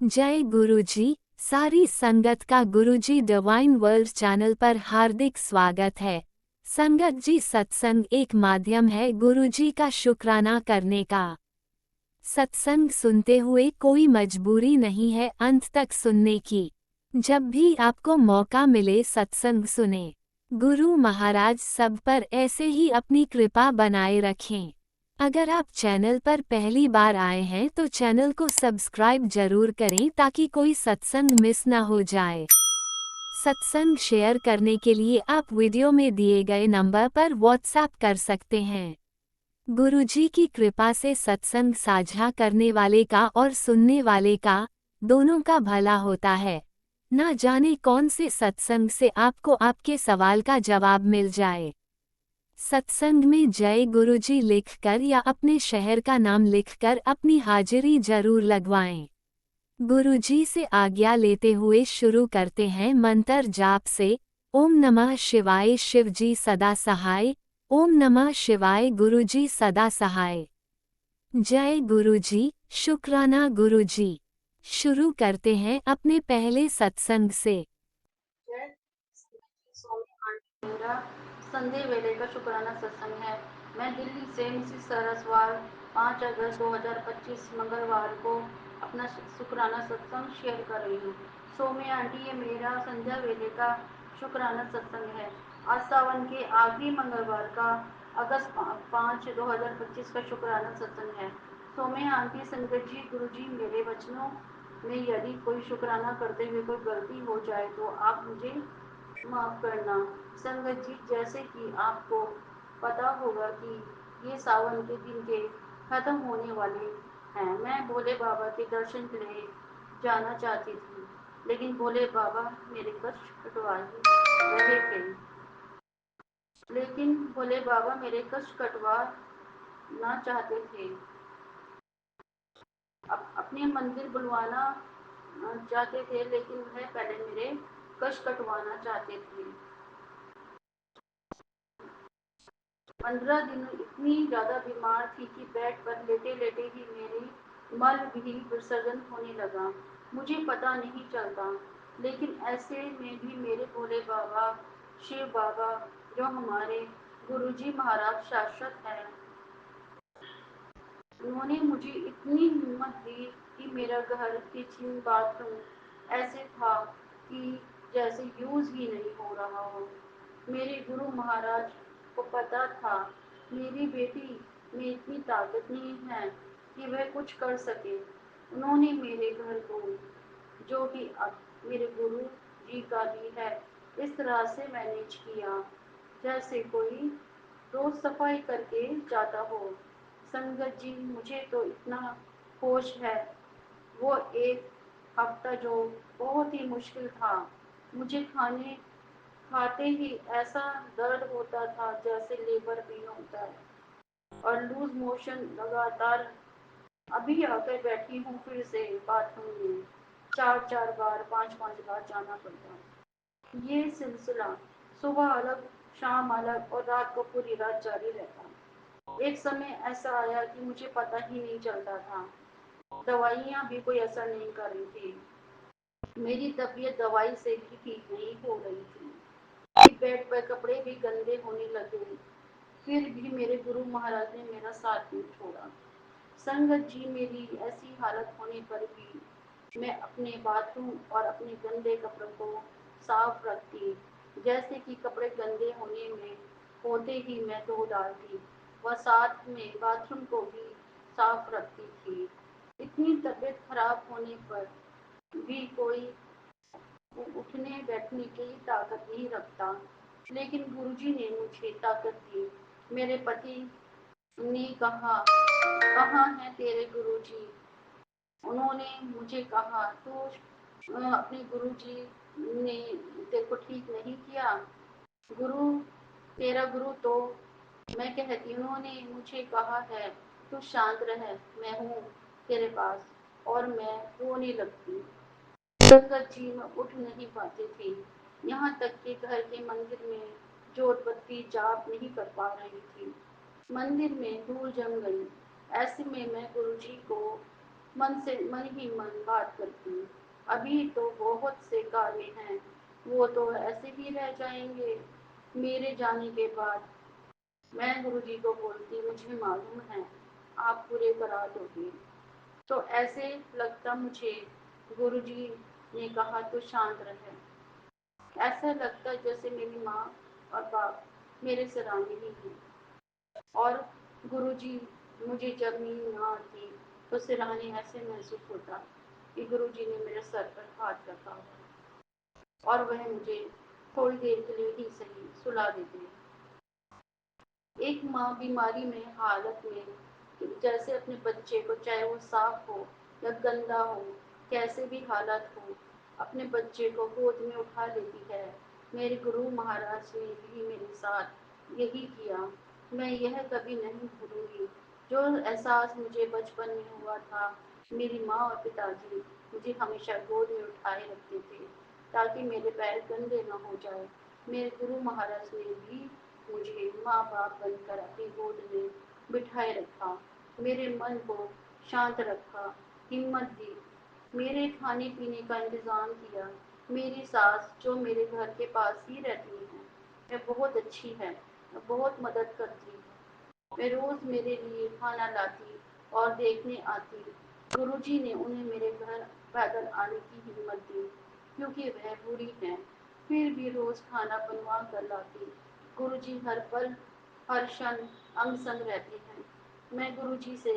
जय गुरुजी। सारी संगत का गुरुजी डिवाइन वर्ल्ड चैनल पर हार्दिक स्वागत है। संगत जी, सत्संग एक माध्यम है गुरुजी का शुक्राना करने का। सत्संग सुनते हुए कोई मजबूरी नहीं है अंत तक सुनने की। जब भी आपको मौका मिले सत्संग सुने। गुरु महाराज सब पर ऐसे ही अपनी कृपा बनाए रखें। अगर आप चैनल पर पहली बार आए हैं तो चैनल को सब्सक्राइब जरूर करें ताकि कोई सत्संग मिस ना हो जाए। सत्संग शेयर करने के लिए आप वीडियो में दिए गए नंबर पर व्हाट्सएप कर सकते हैं। गुरुजी की कृपा से सत्संग साझा करने वाले का और सुनने वाले का दोनों का भला होता है। ना जाने कौन से सत्संग से आपको आपके सवाल का जवाब मिल जाए। सत्संग में जय गुरुजी लिखकर या अपने शहर का नाम लिखकर अपनी हाजिरी जरूर लगवाएं। गुरुजी से आज्ञा लेते हुए शुरू करते हैं मंत्र जाप से। ओम नमः शिवाय, शिवजी सदा सहाय। ओम नमः शिवाय, गुरुजी सदा सहाय। जय गुरुजी, शुक्राना गुरुजी। शुरू करते हैं अपने पहले सत्संग से। मेरा संधे वेले का शुक्राना सत्संग है। मैं दिल्ली से मिसिस सरसवाल 5 अगस्त 2025 मंगलवार को अपना शुक्राना सत्संग शेयर कर रही हूँ। सोमे आंटी, ये मेरा संध्या वेले का शुक्राना सत्संग है। आज सावन के आखिरी मंगलवार का अगस्त 5 2025 का शुक्राना सत्संग है। सोमे आंटी, संगत जी, गुरु जी, मेरे वचनों में यदि कोई शुक्राना करते हुए कोई गलती हो जाए तो आप मुझे माफ करना। संगत जी, जैसे कि आपको पता होगा कि ये सावन के दिन के खत्म होने वाले हैं। मैं भोले बाबा के दर्शन के लिए जाना चाहती थी, लेकिन भोले बाबा मेरे कष्ट कटवा ही रहे थे। लेकिन भोले बाबा मेरे कष्ट कटवा ना चाहते थे, अपने मंदिर बुलवाना चाहते थे, लेकिन वह पहले मेरे कष्ट कटवाना चाहते थे। 15 दिन इतनी ज्यादा बीमार थी कि बेड पर लेटे लेटे ही मेरी मल भी विसर्जन होने लगा। मुझे पता नहीं चलता, लेकिन ऐसे में भी मेरे भोले बाबा, शिव बाबा, जो हमारे गुरुजी महाराज शाश्वत हैं, उन्होंने मुझे इतनी हिम्मत दी कि मेरा घर, किचन, बाथरूम ऐसे था कि जैसे यूज ही नहीं हो रहा हो। मेरे गुरु महाराज को पता था मेरी बेटी में इतनी ताकत नहीं है कि वह कुछ कर सके। उन्होंने मेरे घर को, जो कि अब मेरे गुरु जी का भी है, इस तरह से मैनेज किया जैसे कोई रोज सफाई करके जाता हो। संगत जी, मुझे तो इतना होश है, वो एक हफ्ता जो बहुत ही मुश्किल था। मुझे खाने खाते ही ऐसा दर्द होता था जैसे लेबर पेन होता है, और लूज मोशन लगातार। अभी आकर बैठी हूँ फिर से बाथरूम में, 4 4 बार, 5 5 बार जाना पड़ता। ये सिलसिला सुबह अलग, शाम अलग और रात को पूरी रात जारी रहता। एक समय ऐसा आया कि मुझे पता ही नहीं चलता था। दवाइयाँ भी कोई असर नहीं कर रही थी। मेरी तबीयत दवाई से भी ठीक नहीं हो रही थी। बेड पर कपड़े भी गंदे होने लगे। फिर भी मेरे गुरु महाराज ने मेरा साथ नहीं छोड़ा। संगत जी, मेरी ऐसी हालत होने पर भी मैं अपने बाथरूम और अपने गंदे कपड़ों को साफ रखती। जैसे कि कपड़े गंदे होने में होते ही मैं धो डालती, वह साथ में बाथरूम को भी साफ रखती थी। इतनी तबीयत खराब होने पर भी कोई उठने बैठने की ताकत नहीं रखता, लेकिन गुरुजी ने मुझे ताकत दी। मेरे पति ने कहा, कहाँ हैं तेरे गुरुजी? उन्होंने मुझे कहा, तो अपने गुरुजी ने तेरे को ठीक नहीं किया। गुरु, तेरा गुरु तो, मैं कहती, उन्होंने मुझे कहा है तू शांत रह, मैं हूँ तेरे पास। और मैं रोने लगती। संगत जी, मैं उठ नहीं पाती थी। यहाँ तक कि घर के मंदिर में जोत बत्ती जाप नहीं कर पा रही थी। मंदिर में धूल जम गई। ऐसे में मैं गुरुजी को मन से मन ही मन बात करती। अभी तो बहुत से कार्य हैं, वो तो ऐसे ही रह जाएंगे। मेरे जाने के बाद मैं गुरुजी को बोलती, मुझे मालूम है आप पूरे करा दोगे। तो ऐसे लगता मुझे गुरुजी ने कहा तो शांत रहे। ऐसा लगता जैसे मेरी माँ और बाप मेरे सराहने ही हैं। और गुरुजी मुझे जब नींद ना आती तो सिरहाने ऐसे महसूस होता कि गुरुजी ने मेरे सर पर हाथ रखा हो और वह मुझे थोड़ी देर के लिए ही सही सुला देते। एक माँ बीमारी में हालत में जैसे अपने बच्चे को, चाहे वो साफ हो या गंदा हो, कैसे भी हालत हो, अपने बच्चे को गोद में उठा लेती है। मेरे गुरु महाराज ने भी मेरे साथ यही किया। मैं यह कभी नहीं भूलूंगी जो एहसास मुझे बचपन में हुआ था। मेरी माँ और पिताजी मुझे हमेशा गोद में उठाए रखते थे ताकि मेरे पैर गंदे न हो जाए। मेरे गुरु महाराज ने भी मुझे माँ बाप बनकर अपनी गोद में बिठाए रखा, मेरे मन को शांत रखा, हिम्मत दी, मेरे खाने पीने का इंतजाम किया। मेरी सास जो मेरे घर के पास ही रहती है, वह बहुत अच्छी है, बहुत मदद करती है। वे रोज मेरे लिए खाना लाती और देखने आती। गुरुजी ने उन्हें मेरे घर पैदल आने की हिम्मत दी क्योंकि वह बूढ़ी हैं, फिर भी रोज खाना बनवा कर लाती। गुरुजी हर पल हर क्षण अंग संग रहते हैं। मैं गुरुजी से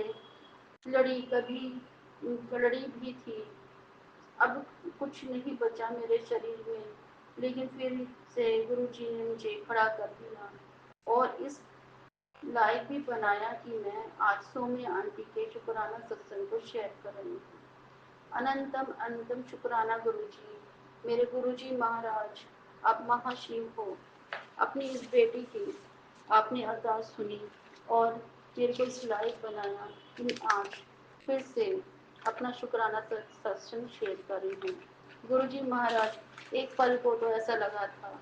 लड़ी कभी लड़ी भी थी। अब कुछ नहीं बचा मेरे शरीर में, लेकिन फिर से गुरुजी ने मुझे खड़ा कर दिया और इस लाइक भी बनाया कि मैं आज सौम्य आंटी के शुक्राना सत्संग को शेयर कर रही हूँ। अनंतम अनंतम शुक्राना गुरुजी, मेरे गुरुजी महाराज, आप महाशिव हो। अपनी इस बेटी की आपने अरदास सुनी और मेरे को इस लाइक बनाया कि आज फिर से अपना शुक्राना सत्संग शेयर कर रही हूँ। गुरुजी महाराज, एक पल को तो ऐसा लगा था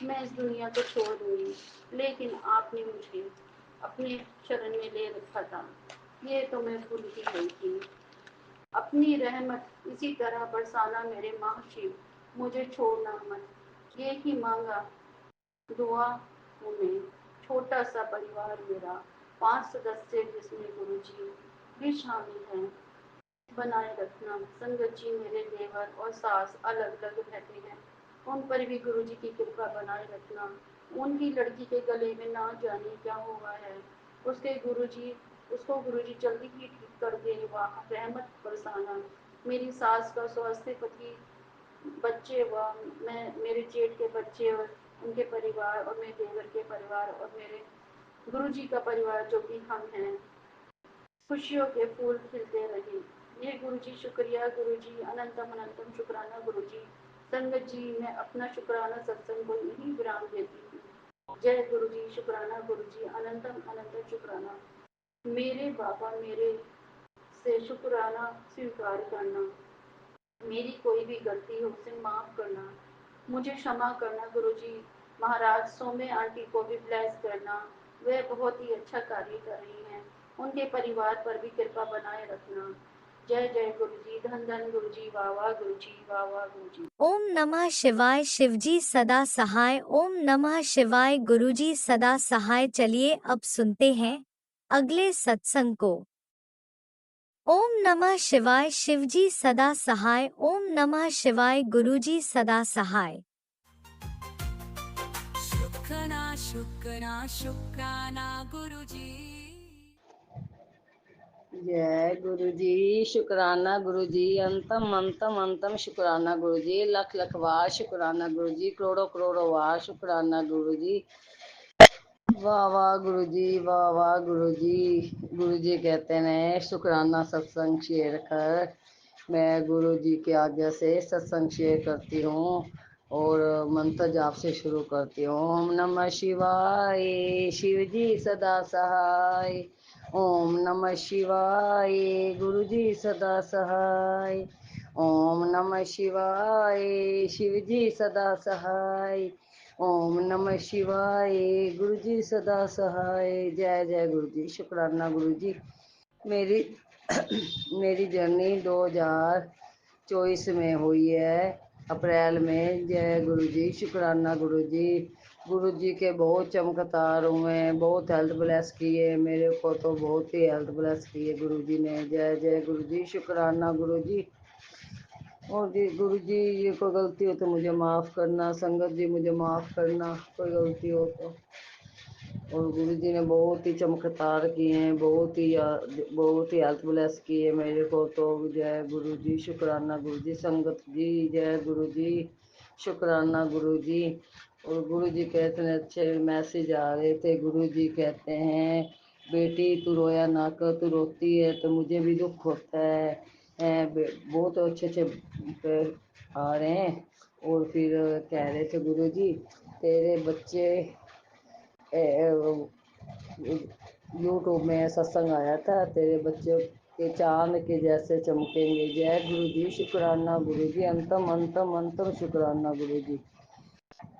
मैं इस दुनिया को छोड़ दूंगी, लेकिन आपने मुझे अपने शरण में ले रखा था। ये तो मैं भूल ही गई थी। अपनी रहमत इसी तरह बरसाना मेरे महाशिव, मुझे छोड़ना मत। ये ही मांगा दुआ में। छोटा सा परिवार मेरा, 5 सदस्य जिसमें गुरुजी भी शामिल हैं, बनाए रखना। संगत जी मेरे देवर और सास अलग अलग रहते हैं, उन पर भी गुरुजी की कृपा बनाए रखना। उनकी लड़की के गले में ना जाने क्या हुआ है, उसको गुरुजी जल्दी ही ठीक कर दे, वाह रहमत बरसाना। मेरी सास का स्वास्थ्य, पति, बच्चे व मैं, मेरे जेठ के बच्चे और उनके परिवार और मेरे देवर के परिवार और मेरे गुरुजी का परिवार जो भी हम हैं, खुशियों के फूल खिलते रहे। ये गुरुजी शुक्रिया गुरुजी, अनंतम अनंतम शुक्राना गुरुजी। संगत जी, मैं अपना शुक्राना सत्संग को यही विराम देती हूँ। जय गुरुजी, शुक्राना गुरुजी, अनंतम अनंतम शुक्राना। मेरे बाबा, मेरे से शुक्राना स्वीकार करना। मेरी कोई भी गलती हो उसे माफ करना, मुझे क्षमा करना गुरुजी। महाराज सौम्य आंटी को भी ब्लेस करना, वे बहुत ही अच्छा कार्य कर रही हैं। उनके परिवार पर भी कृपा बनाए रखना। जय जय गुरुजी, धन धन गुरुजी, वाह वाह गुरुजी, वाह वाह गुरुजी। ओम नमः शिवाय। शिवजी सदा सहाय। ओम नमः शिवाय। गुरुजी सदा सहाय। चलिए अब सुनते हैं अगले सत्संग को। ओम नमः शिवाय। शिवजी सदा सहाय। ओम नमः शिवाय। गुरुजी सदा सहाय। शुक्राना शुक्राना शुक्राना गुरुजी। जय गुरु जी, शुक्राना गुरु जी, अंतम अंतम अंतम शुक्राना गुरु जी, लख लख वार शुक्राना गुरु जी, करोड़ों करोड़ों वार शुक्राना गुरु जी। वाह वाह गुरु जी, वाह वाह गुरु जी। गुरु जी कहते हैं शुक्राना सत्संग शेयर कर। मैं गुरु जी की आज्ञा से सत्संग शेयर करती हूँ और मंत्र जाप से शुरू करती हूँ। ओम नमः शिवाय, शिव जी सदा सहाय। ओम नमः शिवाय, गुरु जी सदा सहाय। ओम नमः शिवाय, शिव जी सदा सहाय। ओम नमः शिवाय, गुरु जी सदा सहाय। जय जय गुरु जी, शुक्राना गुरु जी। मेरी मेरी जर्नी 2014 24 में हुई है, अप्रैल में। जय गुरु जी, शुक्राना गुरु जी। गुरु जी के बहुत चमत्कार हुए हैं, बहुत हेल्थ ब्लेस किए मेरे को, तो बहुत ही हेल्थ ब्लेस किए गुरु जी ने। जय जय गुरु जी, शुक्राना गुरु जी। और जी गुरु जी, ये कोई गलती हो तो मुझे माफ़ करना, संगत जी मुझे माफ़ करना कोई गलती हो तो। और गुरु जी ने बहुत ही चमत्कार किए हैं, बहुत ही हेल्थ ब्लेस किए मेरे को, तो जय गुरु जी, शुक्राना गुरु जी। संगत जी जय गुरु जी, शुक्राना गुरु जी। और गुरु जी के इतने अच्छे मैसेज आ रहे थे। गुरु जी कहते हैं, बेटी तू रोया ना कर, तू रोती है तो मुझे भी दुख होता है। बहुत अच्छे अच्छे आ रहे हैं। और फिर कह रहे थे गुरु जी, तेरे बच्चे यूट्यूब में सत्संग आया था, तेरे बच्चों के चांद के जैसे चमकेंगे। जय गुरु जी, शुक्राना गुरु जी। अंतम अंतम अंतम शुक्राना गुरु जी।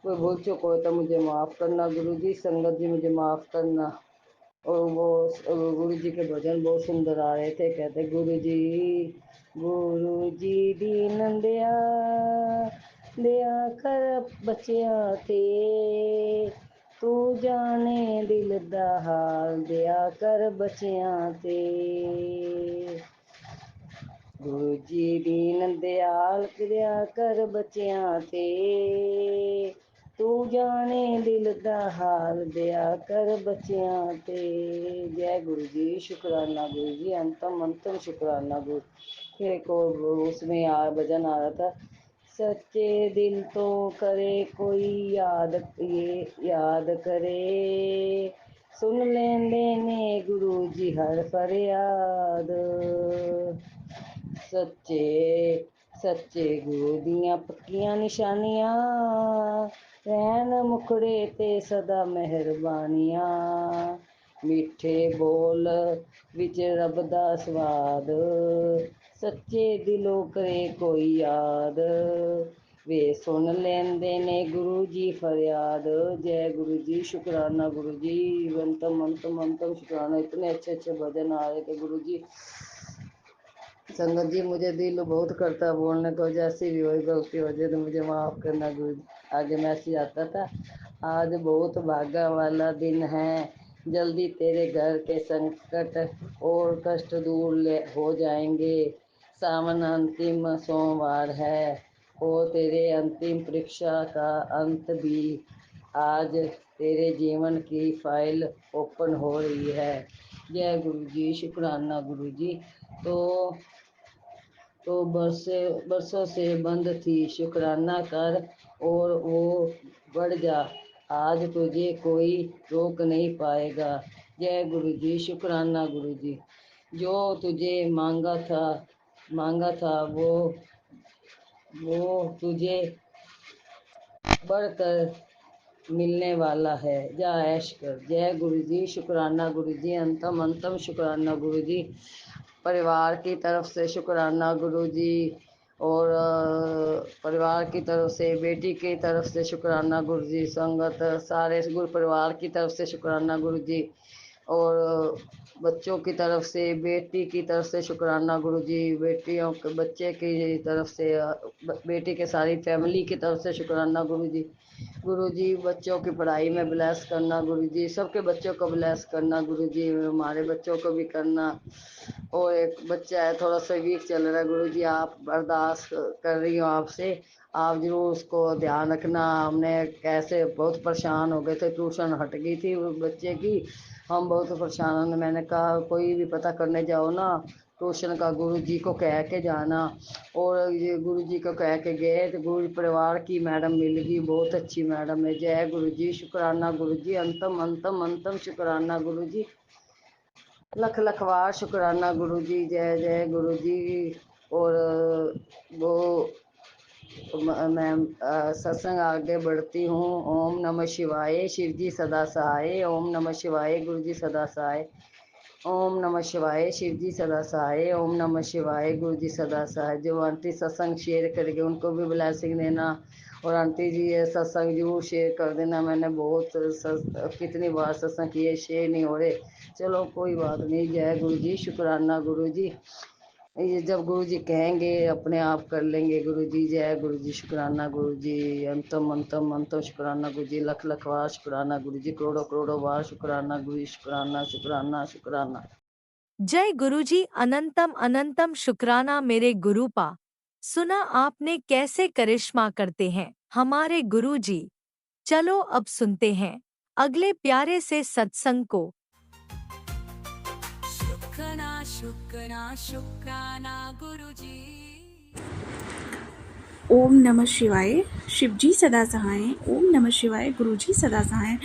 कोई भूल चूक हो तो मुझे माफ़ करना गुरु जी, संगत जी मुझे माफ़ करना। और वो गुरु जी के भजन बहुत सुंदर आ रहे थे। कहते गुरु जी दीन दया कर बच्चियां ते, तू जाने दिल दा हाल, दया कर बच्चियां ते। गुरु जी दीन दयाल दया कर बच्चियां ते, तू जाने दिल दा हाल, दया कर बच्चियां ते। जय गुरु जी, शुक्राना गुरु जी। अंतम अंतम शुक्राना गुरु। फिर एक और उसमें भजन आ रहा था, सच्चे दिल तो करे कोई याद करे, सुन लेंदे ने गुरु जी हर फरियाद। सच्चे सच्चे गुरु दियां पक्कियां निशानियां, रहन मुखड़े ते सदा मेहरबानियां, मिठे बोल विच रब दा स्वाद, सच्चे दिलों करे कोई याद, वे सुन लेंदे ने गुरु जी फरियाद। जय गुरु जी, शुक्राना गुरु जी। अंतम अंतम अंतम शुक्राना। इतने अच्छे अच्छे भजन आ रहे थे गुरु जी। संगत जी मुझे दिल बहुत करता है बोलने को, जैसी भी हो गलती हो जाए तो मुझे माफ़ करना गुरु जी। आगे मैसेज आता था, आज बहुत भागा वाला दिन है, जल्दी तेरे घर के संकट और कष्ट दूर हो जाएंगे। सावन अंतिम सोमवार है और तेरे अंतिम परीक्षा का अंत भी आज, तेरे जीवन की फाइल ओपन हो रही है। जय गुरु जी, शुक्राना गुरु जी। तो बरसों से बंद थी, शुक्राना कर और वो बढ़ जा, आज तुझे कोई रोक नहीं पाएगा। जय गुरु जी, शुक्राना गुरु जी। जो तुझे मांगा था वो तुझे बढ़कर मिलने वाला है, जा ऐश कर। जय गुरु जी, शुक्राना गुरु जी। अंतम अंतम शुक्राना गुरु जी। परिवार की तरफ से शुक्राना गुरु जी। और परिवार की तरफ से, बेटी की तरफ से शुक्राना गुरु जी। संगत सारे गुरु परिवार की तरफ से शुक्राना गुरु जी। और बच्चों की तरफ से, बेटी की तरफ से शुक्राना गुरु जी। बेटियों के बच्चे की तरफ से, बेटी के सारी फैमिली की तरफ से शुक्राना गुरु जी। गुरु जी बच्चों की पढ़ाई में ब्लेस करना गुरु जी, सबके बच्चों को ब्लेस करना गुरु जी, हमारे बच्चों को भी करना। और एक बच्चा है थोड़ा सा वीक चल रहा है गुरु जी, आप अरदास कर रही हूँ आपसे, आप जरूर उसको ध्यान रखना। हमने कैसे बहुत परेशान हो गए थे, ट्यूशन हट गई थी उस बच्चे की, हम बहुत परेशान। मैंने कहा कोई भी पता करने जाओ ना ट्यूशन का, गुरु जी को कह के जाना। और ये गुरु जी को कह के गए तो गुरु परिवार की मैडम मिल गई, बहुत अच्छी मैडम है। जय गुरु जी, शुक्राना गुरु जी। अंतम अंतम अंतम शुक्राना गुरु जी। लख लखवार शुक्राना गुरु जी। जय जय गुरु जी। और वो मैं सत्संग आगे बढ़ती हूँ। ओम नमः शिवाय, शिव जी सदा सहाय। ओम नमः शिवाय, गुरु जी सदा सहाय। ओम नमः शिवाय, शिव जी सदा सहाय। ओम नमः शिवाय, गुरु जी सदा सहाय। जो आंटी सत्संग शेयर करेंगे उनको भी ब्लेसिंग देना। और आंटी जी ये सत्संग जरूर शेयर कर देना। मैंने बहुत कितनी बार सत्संग किए, शेयर नहीं हो रहे, चलो कोई बात नहीं। जय गुरु जी, शुक्राना गुरु जी। ये जब गुरुजी कहेंगे अपने आप कर लेंगे। गुरुजी जय गुरुजी, शुक्राना गुरुजी, अंतम अंतम अंतम शुक्राना गुरुजी, लख लख वार शुक्राना गुरुजी, करोड़ों करोड़ों वार शुक्राना गुरुजी, शुक्राना शुक्राना शुक्राना। जय गुरुजी, अनंतम अनंतम शुक्राना मेरे गुरुपा। सुना आपने कैसे करिश्मा करते हैं हमारे गुरुजी। चलो अब सुनते हैं अगले प्यारे से सत्संग को। शुक्राना शुक्राना शुक्राना गुरुजी। ओम नमः शिवाय। शिवजी सदा सहाय। ओम नमः शिवाय। गुरुजी सदा सहाय।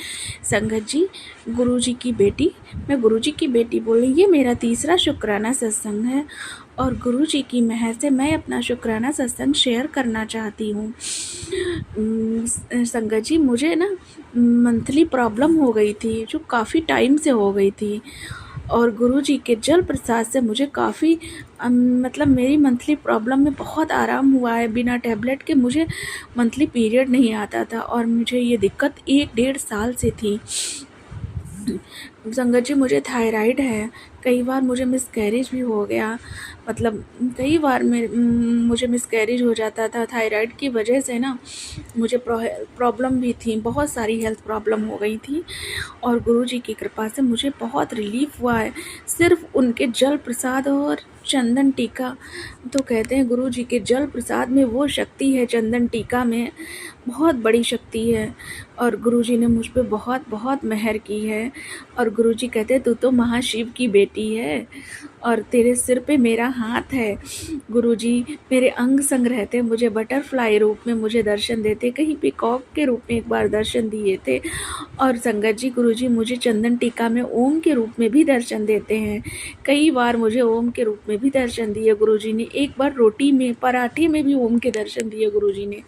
संगत जी, गुरुजी की बेटी, मैं गुरुजी की बेटी बोल रही। ये मेरा तीसरा शुक्राना सत्संग है और गुरुजी की मेहर से मैं अपना शुक्राना सत्संग शेयर करना चाहती हूँ। संगत जी, मुझे ना मंथली प्रॉब्लम हो गई थी जो काफ़ी टाइम से हो गई थी और गुरुजी के जल प्रसाद से मुझे काफ़ी मतलब मेरी मंथली प्रॉब्लम में बहुत आराम हुआ है। बिना टैबलेट के मुझे मंथली पीरियड नहीं आता था और मुझे ये दिक्कत 1-1.5 साल से थी। संगत जी, मुझे थायराइड है। कई बार मुझे मिसकैरेज भी हो गया, मतलब कई बार मुझे मिसकैरेज हो जाता था। थायराइड की वजह से ना मुझे प्रॉब्लम भी थी, बहुत सारी हेल्थ प्रॉब्लम हो गई थी और गुरुजी की कृपा से मुझे बहुत रिलीफ हुआ है। सिर्फ उनके जल प्रसाद और चंदन टीका, तो कहते हैं गुरुजी के जल प्रसाद में वो शक्ति है, चंदन टीका में बहुत बड़ी शक्ति है और गुरुजी ने मुझ पे बहुत बहुत मेहर की है। और गुरुजी कहते हैं तू तो महाशिव की बेटी है और तेरे सिर पे मेरा हाथ है। गुरुजी मेरे अंग संग रहते, मुझे बटरफ्लाई रूप में मुझे दर्शन देते, कहीं पीकॉक के रूप में एक बार दर्शन दिए थे। और संगत जी, गुरुजी मुझे चंदन टीका में ओम के रूप में भी दर्शन देते हैं। कई बार मुझे ओम के रूप में भी दर्शन दिए गुरुजी ने। एक बार रोटी में, पराठे में भी ओम के दर्शन दिए गुरुजी ने।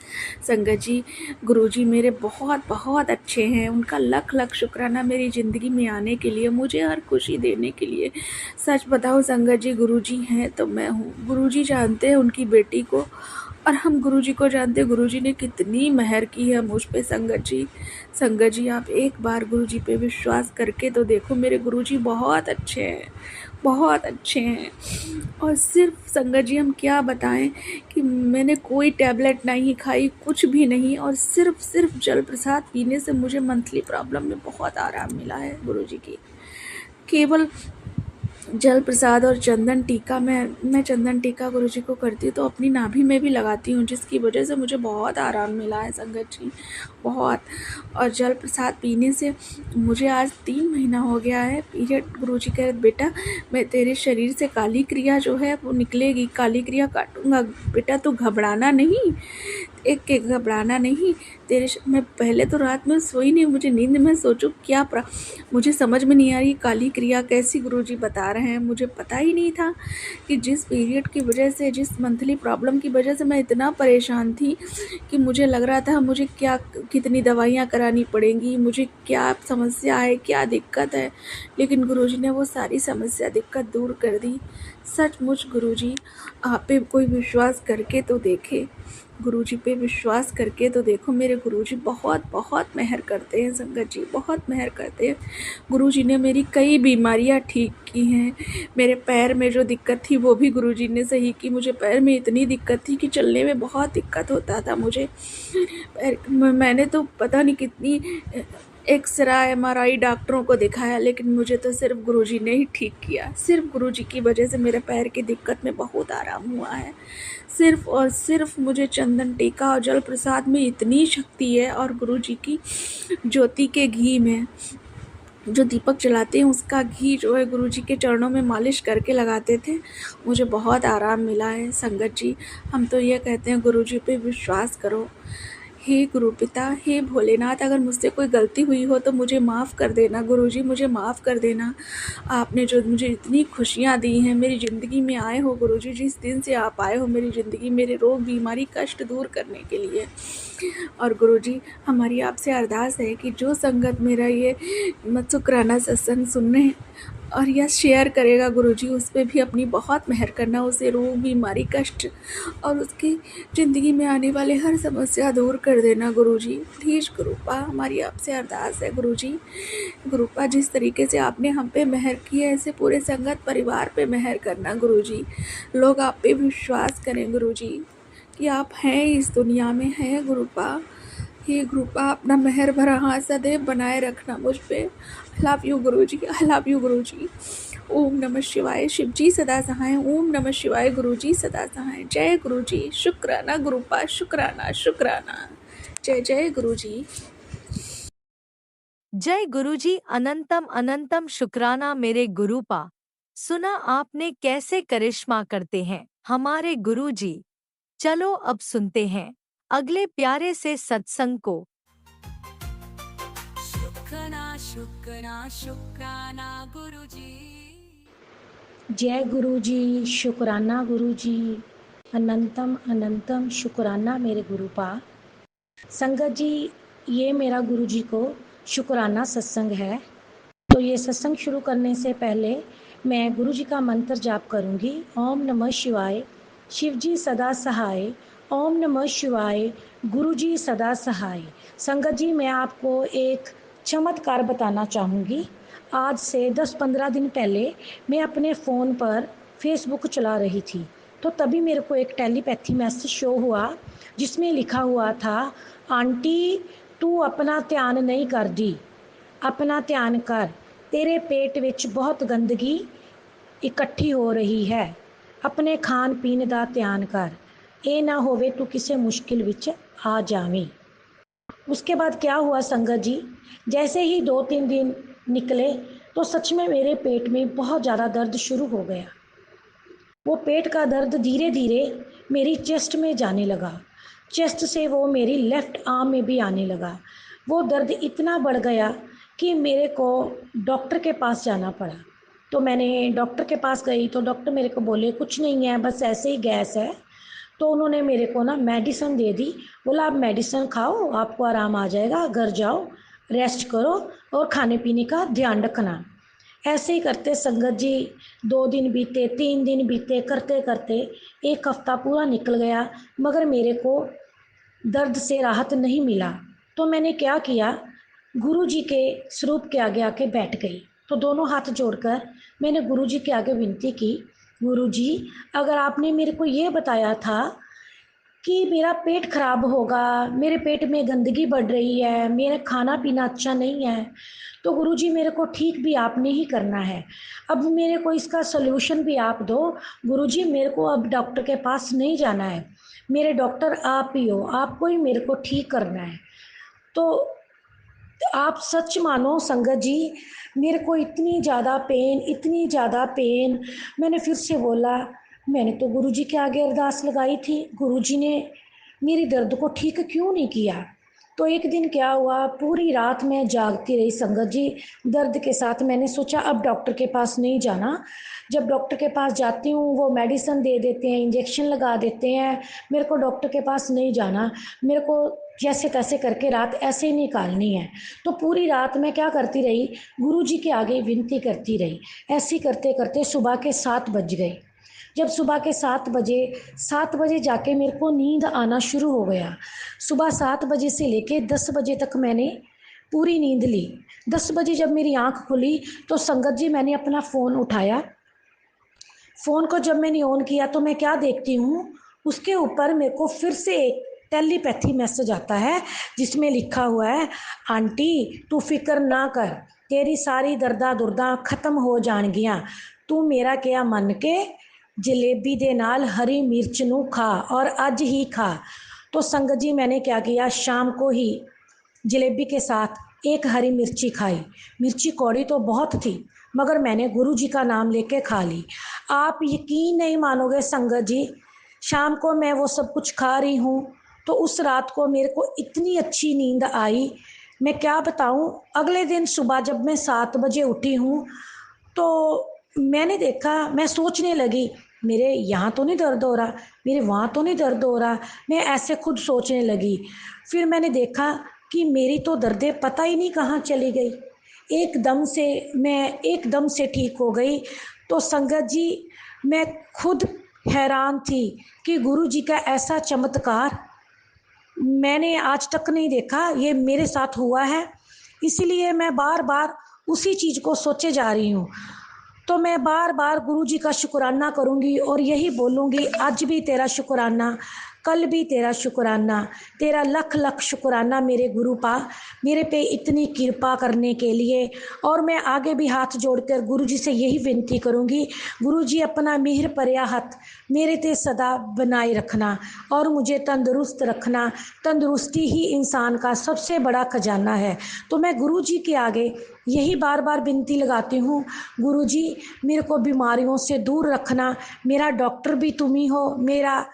संगत जी, गुरुजी मेरे बहुत बहुत अच्छे हैं। उनका लख लख शुक्राना मेरी ज़िंदगी में आने के लिए, मुझे हर खुशी देने के लिए। सच बताओ संगत जी, गुरुजी हैं तो मैं हूँ। गुरुजी जानते हैं उनकी बेटी को और हम गुरुजी को जानते हैं गुरुजी ने कितनी मेहर की है मुझ पे। संगत जी, आप एक बार गुरुजी पे विश्वास करके तो देखो। मेरे गुरुजी बहुत अच्छे हैं, बहुत अच्छे हैं। और सिर्फ संगत जी, हम क्या बताएं कि मैंने कोई टैबलेट नहीं खाई, कुछ भी नहीं, और सिर्फ जल प्रसाद पीने से मुझे मंथली प्रॉब्लम में बहुत आराम मिला है गुरुजी की। केवल जल प्रसाद और चंदन टीका, मैं चंदन टीका गुरुजी को करती हूँ तो अपनी नाभि में भी लगाती हूँ, जिसकी वजह से मुझे बहुत आराम मिला है संगत जी, बहुत। और जल प्रसाद पीने से मुझे आज 3 महीना हो गया है पीरियड। गुरुजी कह रहे बेटा, मैं तेरे शरीर से काली क्रिया जो है वो निकलेगी, काली क्रिया काटूंगा बेटा, तू घबराना नहीं, घबराना नहीं। मैं पहले तो रात में सोई नहीं, मुझे नींद में सोचूं क्या मुझे समझ में नहीं आ रही काली क्रिया कैसी गुरुजी बता रहे हैं। मुझे पता ही नहीं था कि जिस पीरियड की वजह से, जिस मंथली प्रॉब्लम की वजह से मैं इतना परेशान थी कि मुझे लग रहा था मुझे कितनी दवाइयाँ करानी पड़ेंगी, मुझे क्या समस्या है, क्या दिक्कत है। लेकिन गुरुजी ने वो सारी समस्या दिक्कत दूर कर दी। सचमुच गुरुजी, आप पे कोई विश्वास करके तो देखे, गुरुजी पे विश्वास करके तो देखो। मेरे गुरुजी बहुत बहुत मेहर करते हैं संगत जी, बहुत मेहर करते हैं। गुरुजी ने मेरी कई बीमारियां ठीक की हैं। मेरे पैर में जो दिक्कत थी वो भी गुरुजी ने सही की। मुझे पैर में इतनी दिक्कत थी कि चलने में बहुत दिक्कत होता था मुझे। मैंने तो पता नहीं कितनी एक्सरे, MRI डॉक्टरों को दिखाया, लेकिन मुझे तो सिर्फ गुरुजी ने ही ठीक किया। सिर्फ गुरुजी की वजह से मेरे पैर की दिक्कत में बहुत आराम हुआ है। सिर्फ और सिर्फ मुझे चंदन टीका और जल प्रसाद में इतनी शक्ति है, और गुरुजी की ज्योति के घी में जो दीपक जलाते हैं उसका घी जो है गुरुजी के चरणों में मालिश करके लगाते थे, मुझे बहुत आराम मिला है। संगत जी, हम तो ये कहते हैं गुरुजी पे विश्वास करो। हे गुरु पिता, हे भोलेनाथ, अगर मुझसे कोई गलती हुई हो तो मुझे माफ़ कर देना गुरुजी, मुझे माफ़ कर देना। आपने जो मुझे इतनी खुशियाँ दी हैं, मेरी ज़िंदगी में आए हो गुरुजी, जिस दिन से आप आए हो मेरी ज़िंदगी, मेरे रोग बीमारी कष्ट दूर करने के लिए। और गुरुजी, हमारी आपसे अरदास है कि जो संगत मेरा ये शुक्राना सत्संग सुन रहे हैं, और यह शेयर करेगा गुरुजी, उस पे भी अपनी बहुत मेहर करना, उसे रोग बीमारी कष्ट और उसकी ज़िंदगी में आने वाले हर समस्या दूर कर देना गुरुजी। प्लीज़ गुरुपा, हमारी आपसे अरदास है गुरुजी। गुरुपा, जिस तरीके से आपने हम पे मेहर की है, ऐसे पूरे संगत परिवार पे मेहर करना गुरुजी। लोग आप पे विश्वास करें गुरुजी कि आप हैं, इस दुनिया में हैं गुरुपा। हे गुरुपा, अपना मेहर भरा हाथ सदैव बनाए रखना मुझ पे। I love you guruji, I love you guruji. Om नमः शिवाय। शिवजी सदा सहाय। ओम नमः शिवाय। गुरुजी सदा सहाय। जय गुरुजी। शुक्राना गुरुपा, शुक्राना शुक्राना। जय जय गुरुजी। जय गुरुजी। अनंतम अनंतम शुक्राना मेरे गुरुपा। सुना आपने कैसे करिश्मा करते हैं हमारे गुरुजी। चलो अब सुनते हैं अगले प्यारे से सत्संग को। शुक्राना शुक्राना शुक्राना गुरुजी। जय गुरु जी, शुक्राना गुरु जी, अनंतम अनंतम शुक्राना मेरे गुरुपा। संगत जी, ये मेरा गुरु जी को शुक्राना सत्संग है। तो ये सत्संग शुरू करने से पहले मैं गुरु जी का मंत्र जाप करूँगी। ओम नमः शिवाय, शिव जी सदा सहाय। ओम नमः शिवाय, गुरु जी सदा सहाय। संगत जी, मैं आपको एक चमत्कार बताना चाहूँगी। आज से 10-15 दिन पहले मैं अपने फ़ोन पर फेसबुक चला रही थी, तो तभी मेरे को एक टेलीपैथी मैसेज शो हुआ जिसमें लिखा हुआ था, आंटी तू अपना ध्यान नहीं करदी, अपना ध्यान कर, तेरे पेट विच बहुत गंदगी इकट्ठी हो रही है, अपने खान पीन का ध्यान कर, ये ना होवे तू किसी मुश्किल विच आ जावीं। उसके बाद क्या हुआ संगत जी, जैसे ही 2-3 दिन निकले तो सच में मेरे पेट में बहुत ज़्यादा दर्द शुरू हो गया। वो पेट का दर्द धीरे धीरे मेरी चेस्ट में जाने लगा, चेस्ट से वो मेरी लेफ़्ट आर्म में भी आने लगा। वो दर्द इतना बढ़ गया कि मेरे को डॉक्टर के पास जाना पड़ा। तो मैंने डॉक्टर के पास गई तो डॉक्टर मेरे को बोले कुछ नहीं है, बस ऐसे ही गैस है। तो उन्होंने मेरे को ना मेडिसिन दे दी, बोला आप मेडिसिन खाओ, आपको आराम आ जाएगा, घर जाओ रेस्ट करो और खाने पीने का ध्यान रखना। ऐसे ही करते संगत जी 2 दिन बीते, 3 दिन बीते, करते करते 1 हफ्ता पूरा निकल गया, मगर मेरे को दर्द से राहत नहीं मिला। तो मैंने क्या किया, गुरु जी के स्वरूप के आगे आके बैठ गई। तो दोनों हाथ जोड़कर मैंने गुरु जी के आगे विनती की, गुरु जी अगर आपने मेरे को ये बताया था कि मेरा पेट खराब होगा, मेरे पेट में गंदगी बढ़ रही है, मेरा खाना पीना अच्छा नहीं है, तो गुरुजी मेरे को ठीक भी आपने ही करना है। अब मेरे को इसका सलूशन भी आप दो गुरुजी। मेरे को अब डॉक्टर के पास नहीं जाना है, मेरे डॉक्टर आप ही हो, आपको ही मेरे को ठीक करना है। तो आप सच मानो संगत जी, मेरे को इतनी ज़्यादा पेन, इतनी ज़्यादा पेन। मैंने फिर से बोला, मैंने तो गुरुजी के आगे अरदास लगाई थी, गुरुजी ने मेरी दर्द को ठीक क्यों नहीं किया। तो एक दिन क्या हुआ, पूरी रात मैं जागती रही संगत जी, दर्द के साथ। मैंने सोचा अब डॉक्टर के पास नहीं जाना। जब डॉक्टर के पास जाती हूँ वो मेडिसिन दे देते हैं, इंजेक्शन लगा देते हैं, मेरे को डॉक्टर के पास नहीं जाना, मेरे को जैसे तैसे करके रात ऐसे ही निकालनी है। तो पूरी रात मैं क्या करती रही, गुरुजी के आगे विनती करती रही। ऐसे ही करते करते सुबह के 7 बज गए। जब सुबह के 7 बजे जाके मेरे को नींद आना शुरू हो गया। सुबह 7 बजे से लेके 10 बजे तक मैंने पूरी नींद ली। 10 बजे जब मेरी आँख खुली तो संगत जी मैंने अपना फ़ोन उठाया। फ़ोन को जब मैंने ऑन किया तो मैं क्या देखती हूँ, उसके ऊपर मेरे को फिर से एक टेलीपैथी मैसेज आता है जिसमें लिखा हुआ है, आंटी तू फिक्र ना कर, तेरी सारी दर्दा दुर्दा ख़त्म हो जाणगियां, तू मेरा क्या मन के जलेबी दे नाल हरी मिर्च नू खा और अज ही खा। तो संगत जी मैंने क्या किया, शाम को ही जलेबी के साथ एक हरी मिर्ची खाई। मिर्ची कौड़ी तो बहुत थी मगर मैंने गुरु जी का नाम लेके खा ली। आप यकीन नहीं मानोगे संगत जी, शाम को मैं वो सब कुछ खा रही हूँ तो उस रात को मेरे को इतनी अच्छी नींद आई, मैं क्या बताऊँ। अगले दिन सुबह जब मैं 7 बजे उठी हूँ तो मैंने देखा, मैं सोचने लगी मेरे यहाँ तो नहीं दर्द हो रहा, मेरे वहाँ तो नहीं दर्द हो रहा, मैं ऐसे खुद सोचने लगी। फिर मैंने देखा कि मेरी तो दर्दें पता ही नहीं कहाँ चली गई। मैं एकदम से ठीक हो गई। तो संगत जी, मैं खुद हैरान थी कि गुरु जी का ऐसा चमत्कार मैंने आज तक नहीं देखा, ये मेरे साथ हुआ है। इसीलिए मैं बार बार उसी चीज़ को सोचे जा रही हूँ। तो मैं बार बार गुरु जी का शुक्राना करूँगी और यही बोलूँगी, आज भी तेरा शुक्राना, कल भी तेरा शुक्राना, तेरा लख लख शुक्राना मेरे गुरु पा, मेरे पे इतनी कृपा करने के लिए। और मैं आगे भी हाथ जोड़कर गुरु जी से यही विनती करूँगी, गुरु जी अपना मेहर पर्या हथ मेरे ते सदा बनाए रखना और मुझे तंदुरुस्त रखना। तंदुरुस्ती ही इंसान का सबसे बड़ा खजाना है। तो मैं गुरु जी के आगे यही बार बार विनती लगाती हूँ, गुरु जी मेरे को बीमारियों से दूर रखना। मेरा डॉक्टर भी तुम ही हो, मेरा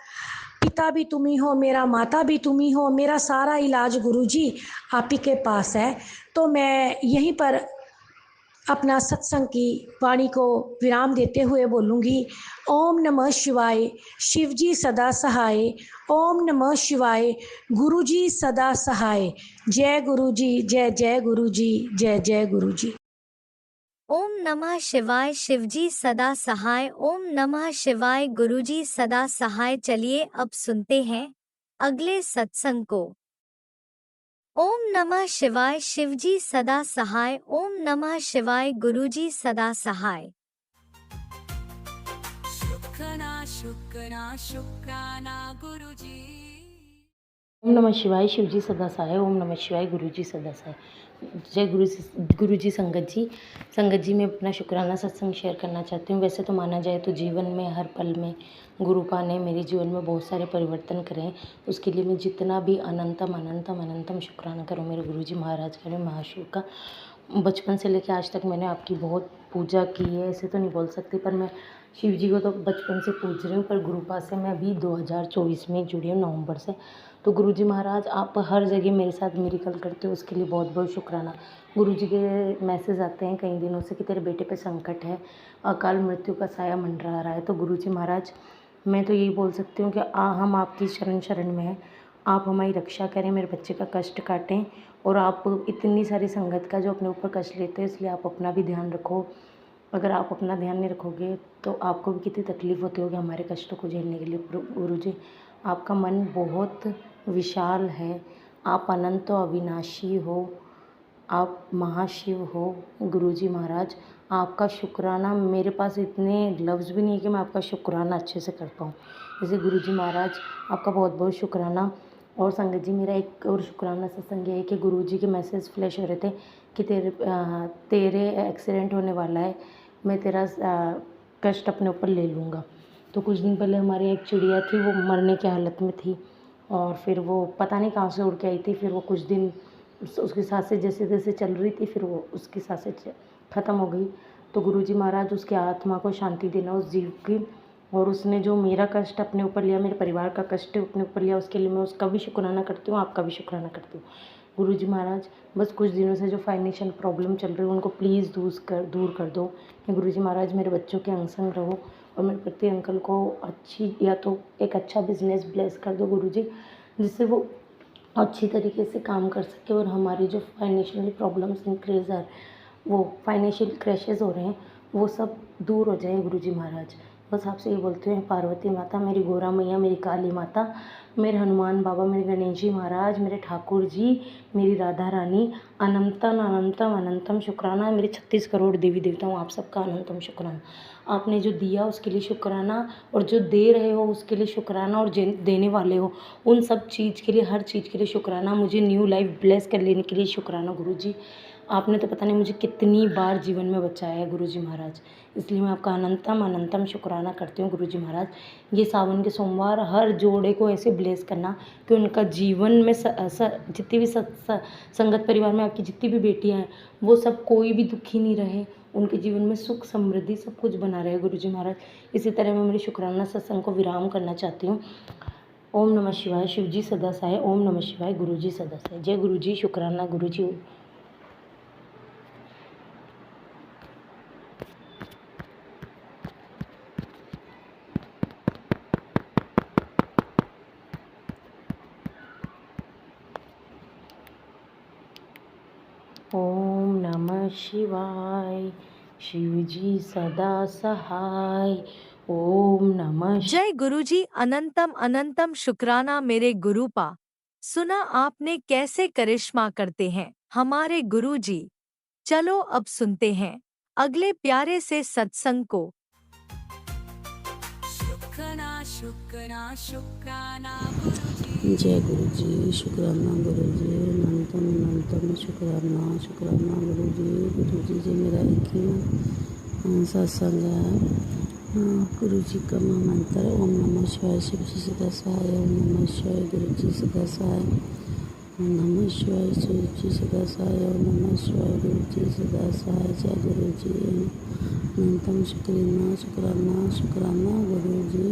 पिता भी तुम ही हो, मेरा माता भी तुम ही हो, मेरा सारा इलाज गुरु जी आप ही के पास है। तो मैं यहीं पर अपना सत्संग की वाणी को विराम देते हुए बोलूँगी, ओम नमः शिवाय, शिव जी सदा सहाय। ओम नमः शिवाय, गुरु जी सदा सहाय। जय गुरु जी, जय जय गुरु जी, जय जय गुरु जी। ओम नमः शिवाय, शिवजी सदा सहाय। ओम नमः शिवाय, गुरुजी सदा सहाय। चलिए अब सुनते हैं अगले सत्संग को। ओम नमः शिवाय, शिवजी सदा सहाय। ओम नमः शिवाय, गुरुजी सदा सहाय। शुक्राना गुरुजी। ओम नमः शिवाय, शिवजी सदा सहाय। ओम नमः शिवाय, गुरुजी सदा सहाय। जय गुरु जी। संगत जी मैं अपना शुक्राना सत्संग शेयर करना चाहती हूँ। वैसे तो माना जाए तो जीवन में हर पल में गुरुपा ने मेरे जीवन में बहुत सारे परिवर्तन करे हैं। उसके लिए मैं जितना भी अनंतम शुक्राना करूँ मेरे गुरुजी महाराज का, महाशिव का। बचपन से लेकर आज तक मैंने आपकी बहुत पूजा की है, ऐसे तो नहीं बोल सकती, पर मैं शिव जी को तो बचपन से पूज रही हूँ। पर गुरुपा से मैं अभी 2024 में जुड़ी हूँ, नवंबर से। तो गुरुजी महाराज आप हर जगह मेरे साथ मिरेकल करते हो, उसके लिए बहुत बहुत शुक्राना। गुरुजी के मैसेज आते हैं कई दिनों से कि तेरे बेटे पे संकट है, अकाल मृत्यु का साया मंडरा रहा है। तो गुरुजी महाराज मैं तो यही बोल सकती हूँ कि हम आपकी शरण में हैं। आप हमारी रक्षा करें, मेरे बच्चे का कष्ट काटें। और आप इतनी सारी संगत का जो अपने ऊपर कष्ट लेते हैं, इसलिए आप अपना भी ध्यान रखो। अगर आप अपना ध्यान नहीं रखोगे तो आपको भी कितनी तकलीफ़ होती होगी हमारे कष्टों को झेलने के लिए। गुरुजी आपका मन बहुत विशाल है, आप अनंत अविनाशी हो, आप महाशिव हो। गुरुजी महाराज आपका शुक्राना, मेरे पास इतने लफ्ज़ भी नहीं है कि मैं आपका शुक्राना अच्छे से कर पाऊँ। जैसे गुरुजी महाराज आपका बहुत बहुत शुक्राना। और संगत जी मेरा एक और शुक्राना सत्संग है कि गुरुजी के मैसेज फ्लैश हो रहे थे कि तेरे एक्सीडेंट होने वाला है, मैं तेरा कष्ट अपने ऊपर ले लूँगा। तो कुछ दिन पहले हमारी एक चिड़िया थी, वो मरने की हालत में थी और फिर वो पता नहीं कहाँ से उड़ के आई थी। फिर वो कुछ दिन उसकी सांसें जैसे जैसे चल रही थी, फिर वो उसकी सांसें ख़त्म हो गई। तो गुरुजी महाराज उसकी आत्मा को शांति देना उस जीव की, और उसने जो मेरा कष्ट अपने ऊपर लिया, मेरे परिवार का कष्ट अपने ऊपर लिया, उसके लिए मैं उसका भी शुक्राना करती हूँ, आपका भी शुक्राना करती हूँ। गुरुजी महाराज बस कुछ दिनों से जो फाइनेंशियल प्रॉब्लम चल रही है उनको प्लीज़ दूर कर दो। गुरुजी महाराज मेरे बच्चों के अंग संग रहो और मेरे पति अंकल को अच्छी या तो एक अच्छा बिजनेस ब्लेस कर दो गुरुजी, जिससे वो अच्छी तरीके से काम कर सके और हमारी जो फाइनेंशियली प्रॉब्लम्स इंक्रीज है, वो फाइनेंशियल क्रैशेस हो रहे हैं, वो सब दूर हो जाए गुरुजी महाराज। बस आपसे ये बोलते हैं, पार्वती माता, मेरी गोरा मैया, मेरी काली माता, मेरे हनुमान बाबा, मेरे गणेश जी महाराज, मेरे ठाकुर जी, मेरी राधा रानी, अनंतम शुक्राना। मेरे 36 करोड़ देवी देवताओं आप सबका अनंतम शुक्राना। आपने जो दिया उसके लिए शुक्राना, और जो दे रहे हो उसके लिए शुक्राना, और देने वाले हो उन सब चीज़ के लिए, हर चीज़ के लिए शुक्राना। मुझे न्यू लाइफ ब्लेस कर लेने के लिए शुक्राना गुरुजी। आपने तो पता नहीं मुझे कितनी बार जीवन में बचाया है गुरुजी महाराज, इसलिए मैं आपका अनंतम शुक्राना करती हूँ गुरुजी महाराज। ये सावन के सोमवार हर जोड़े को ऐसे ब्लेस करना कि उनका जीवन में जितनी भी संगत परिवार में आपकी जितनी भी बेटियाँ हैं, वो सब कोई भी दुखी नहीं रहे, उनके जीवन में सुख समृद्धि सब कुछ बना रहे गुरुजी महाराज। इसी तरह मैं मेरे शुक्राना सत्संग को विराम करना चाहती हूँ। ओम नमः शिवाय, शिवजी सदा सहाय। ओम नमः शिवाय, गुरुजी सदा सहाय। जय गुरुजी। शुक्राना गुरुजी। ओम नमः नमः शिवाय। शिव जी सदा सहाय। ओम नमः जय गुरुजी। अनंतम अनंतम शुक्राना मेरे गुरुपा। सुना आपने कैसे करिश्मा करते हैं हमारे गुरुजी। चलो अब सुनते हैं अगले प्यारे से सत्संग को। शुक्राना शुक्राना शुक्राना गुरुजी। जय गुरु जी, शुक्राना गुरु जी, अनंतम अनंतम शुक्राना शुक्राना गुरु जी जी मेरा एक ही सत्संग है। गुरु जी का मंत्र ओम नमः शिवाय। शिव जी सदा सहाय। ओम नमः शिवाय। गुरु जी सदा सहाय। ओम नमः शिवाय। शिव जी सदा सहाय। ओम नमः शिवाय। गुरु जी सदा सहाय। जय गुरु जी, अनंतम शुक्राना शुक्राना शुक्राना गुरु जी।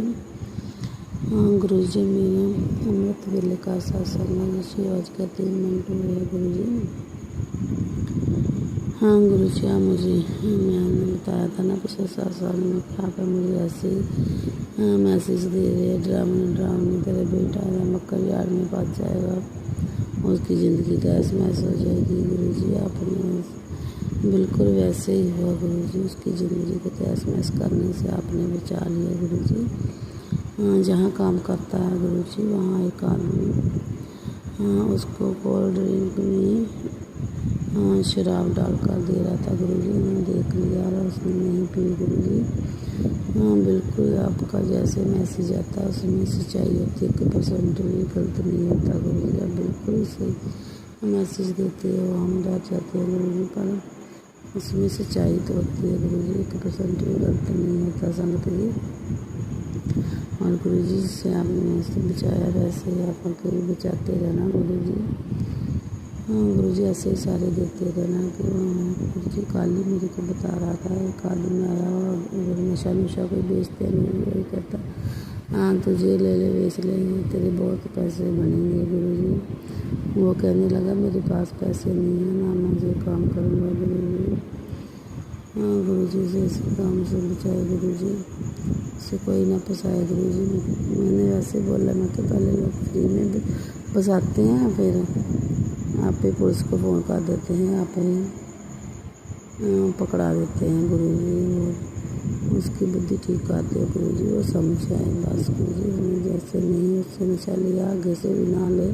हाँ गुरु जी, मेरा अमृत वेले का सत्संग है जिसे आज का 3 मिनट हुए हैं गुरु जी। हाँ गुरु जी, मैंने बताया था ना पिछले सत्संग में कि आप मुझे ऐसे मैसेज दे रहे हैं, ड्रामनी तेरे बेटा है मक्कर यार्ड में पहुँच जाएगा, उसकी ज़िंदगी तहस महस हो जाएगी। गुरु जी आपने बिल्कुल वैसे ही हुआ गुरु जी, उसकी ज़िंदगी को तहस महस करने से आपने बचा लिया गुरु जी। जहाँ काम करता है गुरु जी वहाँ एक आदमी उसको कोल्ड ड्रिंक में शराब डालकर दे रहा था गुरु जी। उन्होंने देख लिया और उसने नहीं पी गुरु जी। बिल्कुल आपका जैसे मैसेज आता है उसमें सच्चाई होती है, 1% भी गलत नहीं होता गुरु जी। आप बिल्कुल सही मैसेज देते हो, हम डर जाते हैं गुरु जी, पर उसमें सच्चाई तो होती है गुरु जी, 1% भी गलत नहीं होता संगत जी। और गुरु जी से आपने ऐसे बचाया वैसे ही आप कभी बचाते रहना गुरु जी। गुरु जी ऐसे ही सारे देते रहना कि गुरु जी काली मेरे को बता रहा था, एक आदमी आया और नशा कोई बेचते नहीं, वही कहता हाँ तुझे ले ले बेच लेंगे, तेरे बहुत पैसे बनेंगे गुरु जी। वो कहने लगा मेरे पास पैसे नहीं है ना मैं ये काम करूँगा गुरु जी। हाँ गुरु जी से इस काम से बचाए गुरु जी, से कोई ना फंसाए गुरु जी। मैंने वैसे बोला मैं कि पहले लोग फ्री में फंसाते हैं, फिर आप ही पुलिस को फ़ोन कर देते हैं, आप ही पकड़ा देते हैं गुरु जी। उसकी बुद्धि ठीक आती है गुरु जी, वो समझ जाए बस गुरु जी। हमें जैसे नहीं उससे नशा लिया आगे से भी ना ले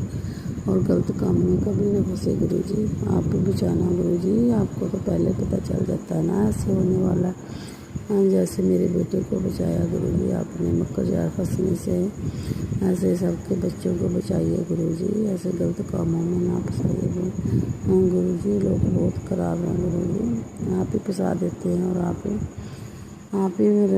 और गलत काम में कभी ना फंसे गुरु जी। आप भी बचाना गुरु जी, आपको तो पहले पता चल जाता है ना ऐसे होने वाला। जैसे मेरे बेटे को बचाया गुरु जी आपने मक्कर जार फंसने से, ऐसे सबके बच्चों को बचाइए गुरु जी, ऐसे गलत कामों में ना फंसाइए गुरु जी। लोग बहुत खराब हैं गुरु जी, आप ही फंसा देते हैं और आप ही फिर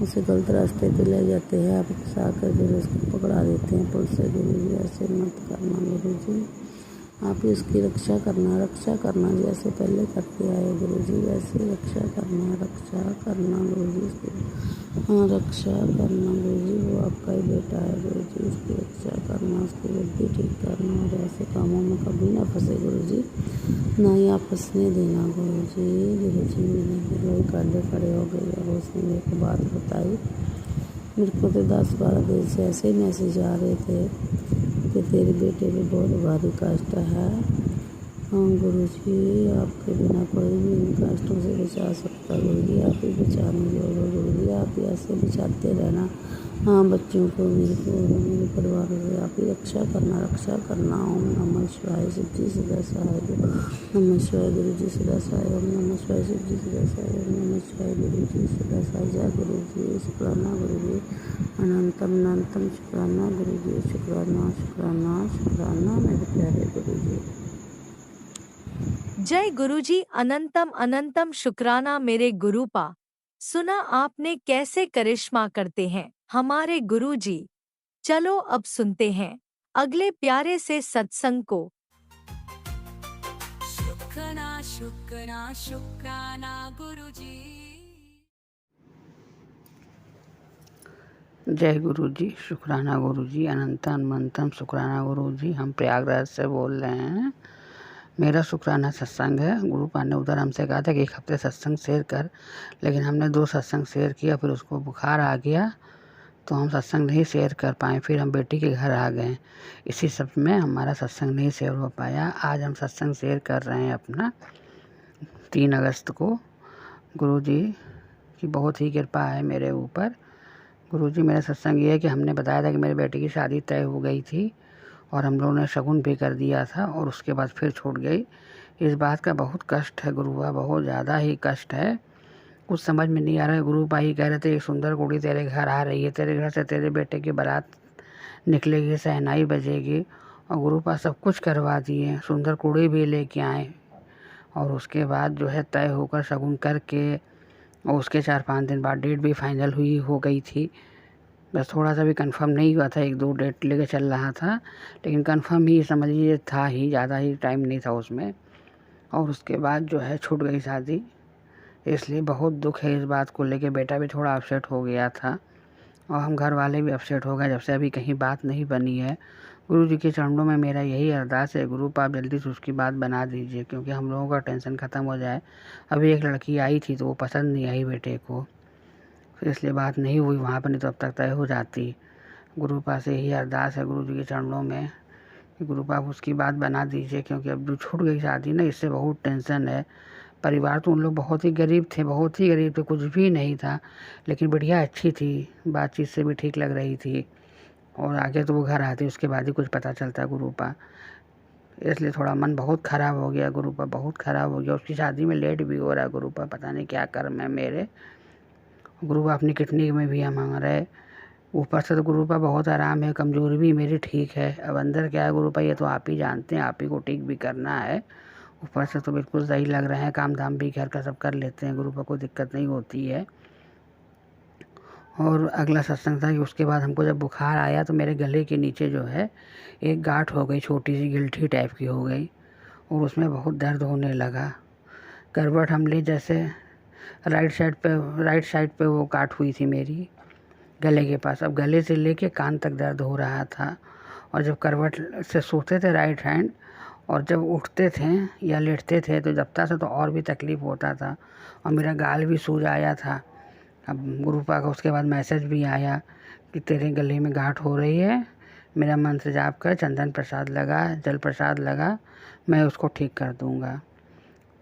उसे गलत रास्ते पे ले जाते हैं, आप फंसा कर फिर उसको पकड़ा देते हैं पुलिस से गुरु जी। ऐसे मत करना गुरु जी, आप ही उसकी रक्षा करना जैसे पहले करते आए गुरु जी, वैसे रक्षा करना गुरु जी उसकी। हाँ रक्षा करना गुरु जी, वो आपका ही बेटा है गुरु जी, उसकी रक्षा करना, उसकी बुद्धि ठीक करना और ऐसे कामों में कभी ना फंसे गुरु जी, ना ही आप फंसने देना गुरु जी। गुरु जी मेरे वही कांडे खड़े हो गए और उसने मेरे को बात बताई। मेरे को तो 10-12 दिन से ऐसे ही मैसेज आ रहे थे कि तेरे बेटे पे बहुत भारी कष्ट है। हाँ गुरु जी, आपके बिना कोई भी इन कष्टों से बचा सकता गुरु जी, आप ही बचाने जोड़ो गुरु जी, आप ही ऐसे बचाते रहना। हाँ बच्चों को मेरे परिवार से आप ही रक्षा करना। ओम नमः शिवाय। शिव जी सदा सहाय। नमः शिवाय। गुरु जी सदा सहाय। ओम नमः शिवाय। शिव जी सदा सहाय। ओम नमः शिवाय। गुरु जी सदा सहाय। जय गुरु जी, शुक्राना गुरु जी, अनंतम अनंतम शुक्राना गुरु जी। शुक्राना शुक्राना शुक्राना मेरे प्यारे गुरु जी। जय गुरुजी। अनंतम अनंतम शुक्राना मेरे गुरुपा। सुना आपने कैसे करिश्मा करते हैं हमारे गुरुजी। चलो अब सुनते हैं अगले प्यारे से सत्संग को। शुक्राना शुक्राना शुक्राना गुरुजी। जय गुरु जी, शुक्राना गुरु जी, अनंतम अनंतम शुक्राना गुरु जी। हम प्रयागराज से बोल रहे हैं। मेरा शुक्राना सत्संग है। गुरु पाल ने उधर हमसे कहा था कि 1 हफ्ते सत्संग शेयर कर, लेकिन हमने 2 सत्संग शेयर किया, फिर उसको बुखार आ गया तो हम सत्संग नहीं शेयर कर पाए। फिर हम बेटी के घर आ गए, इसी सब में हमारा सत्संग नहीं शेयर हो पाया। आज हम सत्संग शेयर कर रहे हैं अपना। 3 अगस्त को। गुरुजी की बहुत ही कृपा है मेरे ऊपर। गुरुजी, मेरा सत्संग ये है कि हमने बताया था कि मेरे बेटे की शादी तय हो गई थी और हम लोगों ने शगुन भी कर दिया था और उसके बाद फिर छूट गई। इस बात का बहुत कष्ट है गुरुआ, बहुत ज़्यादा ही कष्ट है। कुछ समझ में नहीं आ रहा है। गुरुपा ही कह रहे थे एक सुंदर कुड़ी तेरे घर आ रही है, तेरे घर से तेरे बेटे की बारात निकलेगी, शहनाई बजेगी, और गुरुपा सब कुछ करवा दिए, सुंदर कुड़ी भी लेके आए। और उसके बाद जो है तय होकर शगुन करके और उसके 4-5 दिन बाद डेट भी फाइनल हो गई थी। बस थोड़ा सा भी कंफर्म नहीं हुआ था, 1-2 डेट लेके चल रहा था, लेकिन कंफर्म ही समझिए था ही, ज़्यादा ही टाइम नहीं था उसमें। और उसके बाद जो है छूट गई शादी। इसलिए बहुत दुख है इस बात को लेके। बेटा भी थोड़ा अपसेट हो गया था और हम घर वाले भी अपसेट हो गए जब से अभी कहीं बात नहीं बनी है। गुरु जी के चरणों में मेरा यही अरदास है, गुरु आप जल्दी से उसकी बात बना दीजिए, क्योंकि हम लोगों का टेंशन ख़त्म हो जाए। अभी एक लड़की आई थी तो वो पसंद नहीं आई बेटे को, फिर इसलिए बात नहीं हुई वहाँ पर, नहीं तो अब तक तय हो जाती। गुरु पास यही अरदास है गुरु जी के चरणों में कि गुरु आप उसकी बात बना दीजिए, क्योंकि अब जो छूट गई शादी ना, इससे बहुत टेंशन है। परिवार तो उन लोग बहुत ही गरीब थे, बहुत ही गरीब थे, कुछ भी नहीं था, लेकिन बढ़िया अच्छी थी, बातचीत से भी ठीक लग रही थी। और आगे तो वो घर आती, उसके बाद ही कुछ पता चलता गुरुपा। इसलिए थोड़ा मन बहुत ख़राब हो गया गुरुपा, बहुत ख़राब हो गया। उसकी शादी में लेट भी हो रहा है गुरुपा, पता नहीं क्या कर्म है मेरे। गुरुपा अपनी किडनी में भी हम रहे, ऊपर से तो गुरुपा बहुत आराम है, कमज़ोरी भी मेरी ठीक है। अब अंदर क्या है गुरुपा ये तो आप ही जानते हैं, आप ही को ठीक भी करना है। ऊपर से तो बिल्कुल सही लग रहे हैं, काम धाम भी घर का सब कर लेते हैं, गुरुपा कोई दिक्कत नहीं होती है। और अगला सत्संग था कि उसके बाद हमको जब बुखार आया तो मेरे गले के नीचे जो है एक गांठ हो गई, छोटी सी गिल्ठी टाइप की हो गई, और उसमें बहुत दर्द होने लगा। करवट हम ले जैसे राइट साइड पे वो गांठ हुई थी मेरी गले के पास। अब गले से लेके कान तक दर्द हो रहा था, और जब करवट से सोते थे राइट हैंड, और जब उठते थे या लेटते थे तो जबता से तो और भी तकलीफ़ होता था, और मेरा गाल भी सूज आया था। अब गुरुपा का उसके बाद मैसेज भी आया कि तेरे गले में गांठ हो रही है, मेरा मंत्र जाप कर, चंदन प्रसाद लगा, जल प्रसाद लगा, मैं उसको ठीक कर दूँगा।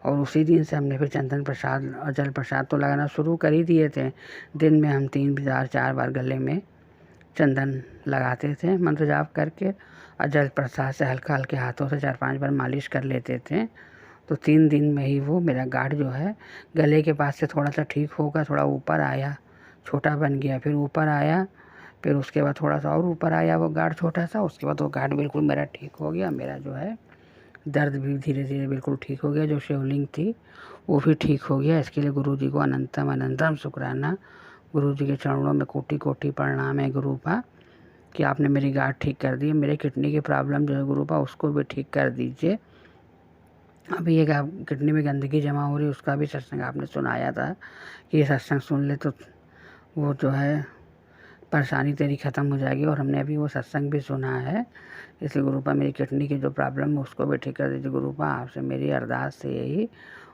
और उसी दिन से हमने फिर चंदन प्रसाद और जल प्रसाद तो लगाना शुरू कर ही दिए थे। दिन में हम 3-4 बार गले में चंदन लगाते थे मंत्र जाप करके, और जल प्रसाद से हल्का हल्के हाथों से 4-5 बार मालिश कर लेते थे। तो 3 दिन में ही वो मेरा गांठ जो है गले के पास से थोड़ा सा ठीक होगा, थोड़ा ऊपर आया, छोटा बन गया, फिर ऊपर आया, फिर उसके बाद थोड़ा सा और ऊपर आया वो गांठ छोटा सा, उसके बाद वो गांठ बिल्कुल मेरा ठीक हो गया। मेरा जो है दर्द भी धीरे धीरे बिल्कुल ठीक हो गया, जो शिवलिंग थी वो भी ठीक हो गया। इसके लिए गुरु जी को अनंतम अनंतम शुक्राना। गुरु जी के चरणों में कोटि कोटि प्रणाम है गुरुपा, कि आपने मेरी गांठ ठीक कर दी। मेरे किडनी की प्रॉब्लम जो है गुरुपा उसको भी ठीक कर दीजिए। अभी एक किडनी में गंदगी जमा हो रही है, उसका भी सत्संग आपने सुनाया था कि ये सत्संग सुन ले तो वो जो है परेशानी तेरी ख़त्म हो जाएगी, और हमने अभी वो सत्संग भी सुना है। इसलिए गुरुपा मेरी किडनी की जो प्रॉब्लम है उसको भी ठीक कर दीजिए गुरुपा, आपसे मेरी अरदास से यही,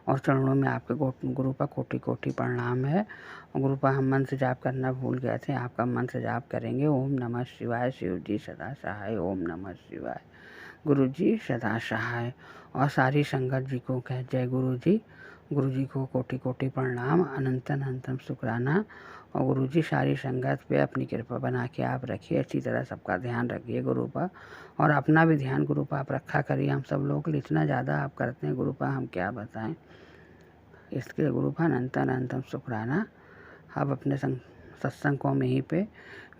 और चरणों में आपके गुरुपा कोटि कोटि प्रणाम है। और गुरुपा हम मंत्र जाप करना भूल गए थे, आपका मंत्र जाप करेंगे। ओम नमः शिवाय, शिव जी सदा सहाय। ओम नमः शिवाय, गुरु जी सदा सहाय। और सारी संगत जी को कह जय गुरु जी। गुरु जी को कोटि कोटि प्रणाम, अनंतन अनंतम शुक्राना। और गुरु जी सारी संगत पे अपनी कृपा बना के आप रखिए, अच्छी तरह सबका ध्यान रखिए गुरुपा, और अपना भी ध्यान गुरुपा आप रखा करिए। हम सब लोगों के लिए इतना ज़्यादा आप करते हैं गुरुपा, हम क्या बताएं। इसके गुरुपा अनंतन अनंतम शुक्राना। अब अपने सत्संग को हम यहीं पे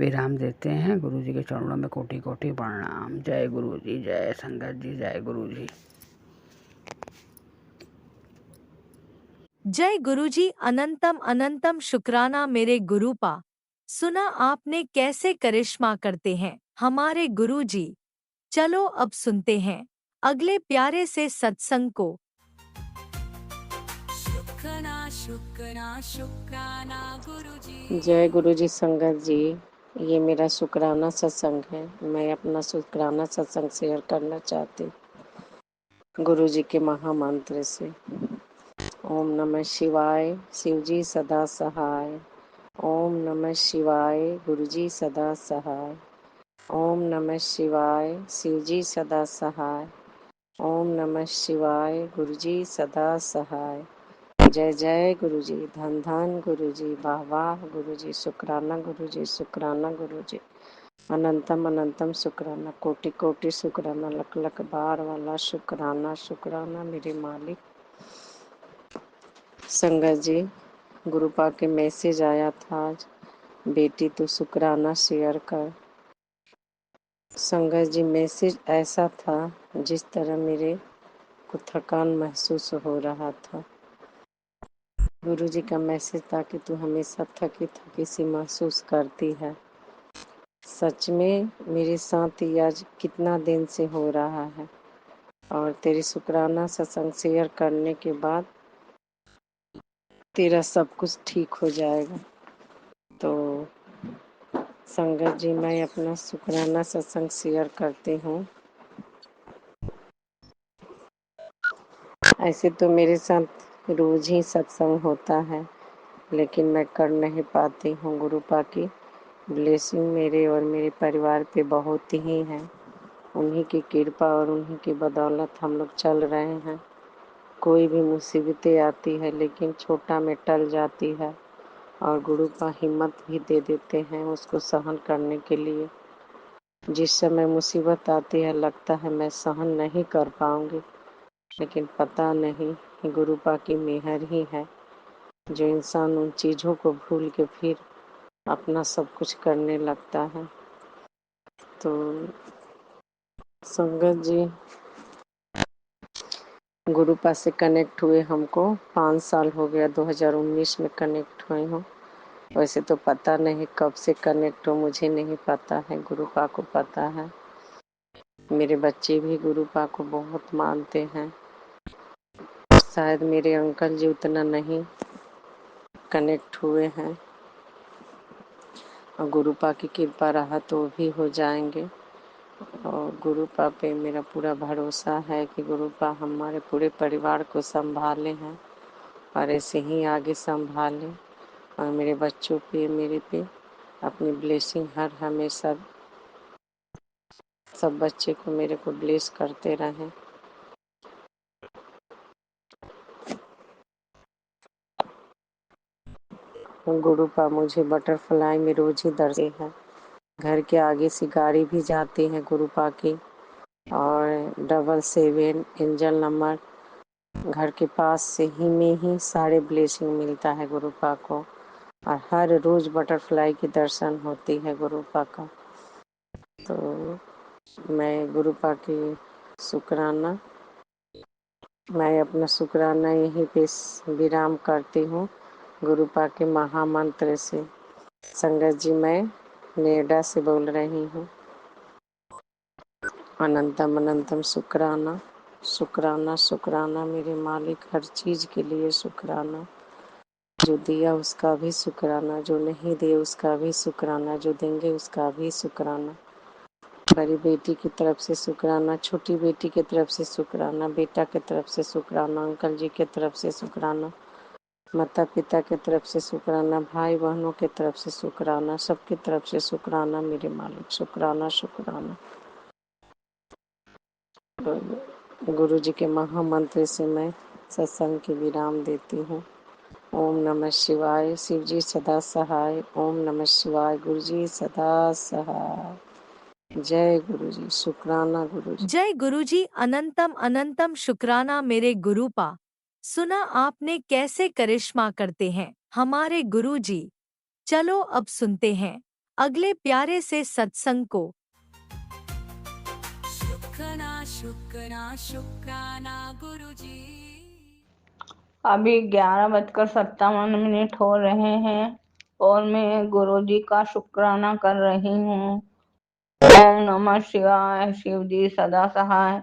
विराम देते हैं। गुरु जी के चरणों में कोटि कोटि प्रणाम। जय गुरु जी, जय संगत जी, जय गुरु जी। जय गुरुजी, अनंतम अनंतम शुक्राना मेरे गुरुपा। सुना आपने कैसे करिश्मा करते हैं हमारे गुरुजी। चलो अब सुनते हैं अगले प्यारे से सत्संग को। शुक्राना शुक्राना शुक्राना गुरुजी। जय गुरु जी संगत जी, ये मेरा शुक्राना सत्संग है। मैं अपना शुक्राना सत्संग शेयर करना चाहती हूँ गुरु जी के महामंत्र से। ओम नमः शिवाय, शिव जी सदा सहाय। ओम नमः शिवाय, गुरु जी सदा सहाय। ओम नमः शिवाय, शिव जी सदा सहाय। ओम नमः शिवाय, गुरु जी सदा सहाय। जय जय गुरु जी, धन धन गुरु जी, वाह वाह गुरु जी, शुक्राना गुरु जी, शुक्राना गुरु जी, अनंतम अनंतम शुक्राना, कोटि कोटि शुक्राना, लख लख बार वाला शुक्राना, शुक्राना मेरे मालिक। संगत जी, गुरुपा के मैसेज आया था आज, बेटी तू शुक्राना शेयर कर। संगत जी, मैसेज ऐसा था जिस तरह मेरे को थकान महसूस हो रहा था। गुरु जी का मैसेज था कि तू हमेशा थकी थकी सी महसूस करती है। सच में मेरे साथ ये आज कितना दिन से हो रहा है, और तेरी शुक्राना सत्संग शेयर करने के बाद तेरा सब कुछ ठीक हो जाएगा। तो संगत जी, मैं अपना शुक्राना सत्संग शेयर करती हूँ। ऐसे तो मेरे साथ रोज ही सत्संग होता है, लेकिन मैं कर नहीं पाती हूँ। गुरुपा की ब्लेसिंग मेरे और मेरे परिवार पे बहुत ही है। उन्हीं की कृपा और उन्हीं की बदौलत हम लोग चल रहे हैं। कोई भी मुसीबतें आती है लेकिन छोटा में टल जाती है, और गुरुपा हिम्मत भी दे देते हैं उसको सहन करने के लिए। जिस समय मुसीबत आती है लगता है मैं सहन नहीं कर पाऊंगी, लेकिन पता नहीं गुरुपा की मेहर ही है जो इंसान उन चीज़ों को भूल के फिर अपना सब कुछ करने लगता है। तो संगत जी, गुरुपा से कनेक्ट हुए हमको 5 साल हो गया, 2019 में कनेक्ट हुए हूँ। वैसे तो पता नहीं कब से कनेक्ट हो, मुझे नहीं पता है, गुरुपा को पता है। मेरे बच्चे भी गुरुपा को बहुत मानते हैं। शायद मेरे अंकल जी उतना नहीं कनेक्ट हुए हैं, और गुरुपा की कृपा रहा तो वो भी हो जाएंगे। और गुरुपा पे मेरा पूरा भरोसा है कि गुरुपा हमारे पूरे परिवार को संभाले हैं और ऐसे ही आगे संभाले, और मेरे बच्चों पे मेरे पे अपनी ब्लेसिंग हर हमेशा सब बच्चे को मेरे को ब्लेस करते रहें। गुरुपा मुझे बटरफ्लाई में रोज ही दर्शे है। घर के आगे से गाड़ी भी जाती है गुरुपा की, और 777 एंजल नंबर घर के पास से ही में ही सारे ब्लेसिंग मिलता है गुरुपा को, और हर रोज बटरफ्लाई की दर्शन होती है गुरुपा का। तो मैं गुरुपा की शुक्राना, मैं अपना शुक्राना यहीं पे विराम करती हूँ गुरुपा के महामंत्र से। संगत जी, मैं नोएडा से बोल रही हूँ। अनंतम अनंतम शुक्राना, शुक्राना शुक्राना मेरे मालिक, हर चीज़ के लिए शुक्राना। जो दिया उसका भी शुक्राना, जो नहीं दिए उसका भी शुक्राना, जो देंगे उसका भी शुक्राना। बड़ी बेटी की तरफ से शुक्राना, छोटी बेटी की तरफ से शुक्राना, बेटा की तरफ से शुक्राना, अंकल जी की तरफ से शुक्राना, माता पिता की तरफ से शुक्राना, भाई बहनों की तरफ से शुक्राना, सबकी तरफ से शुक्राना मेरे मालिक, शुक्राना शुक्राना। गुरु जी के महामंत्र से मैं सत्संग की विराम देती हूँ। ओम नमः शिवाय, शिव जी सदा सहाय। ओम नमः शिवाय, गुरु जी सदा सहाय। जय गुरु जी, शुक्राना गुरु जी। जय गुरुजी, अनंतम अनंतम शुक्राना मेरे गुरुपा। सुना आपने कैसे करिश्मा करते हैं हमारे गुरुजी। चलो अब सुनते हैं अगले प्यारे से सत्संग को। शुक्राना शुक्राना शुक्राना गुरुजी। अभी 11:57 हो रहे हैं और मैं गुरुजी का शुक्राना कर रही हूँ। ओम नमः शिवाय, शिव जी सदा सहाय।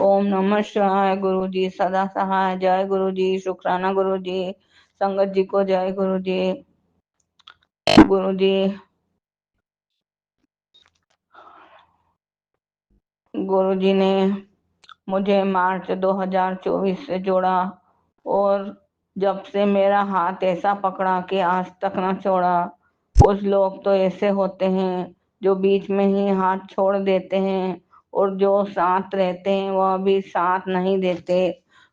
ओम नमः शिवाय, गुरु जी सदा सहाय। जय गुरु जी, शुक्राना गुरु जी। संगत जी को जय गुरु जी। गुरु जी, गुरु जी ने मुझे मार्च 2024 से जोड़ा, और जब से मेरा हाथ ऐसा पकड़ा कि आज तक ना छोड़ा। कुछ लोग तो ऐसे होते हैं जो बीच में ही हाथ छोड़ देते हैं, और जो साथ रहते हैं वह भी साथ नहीं देते।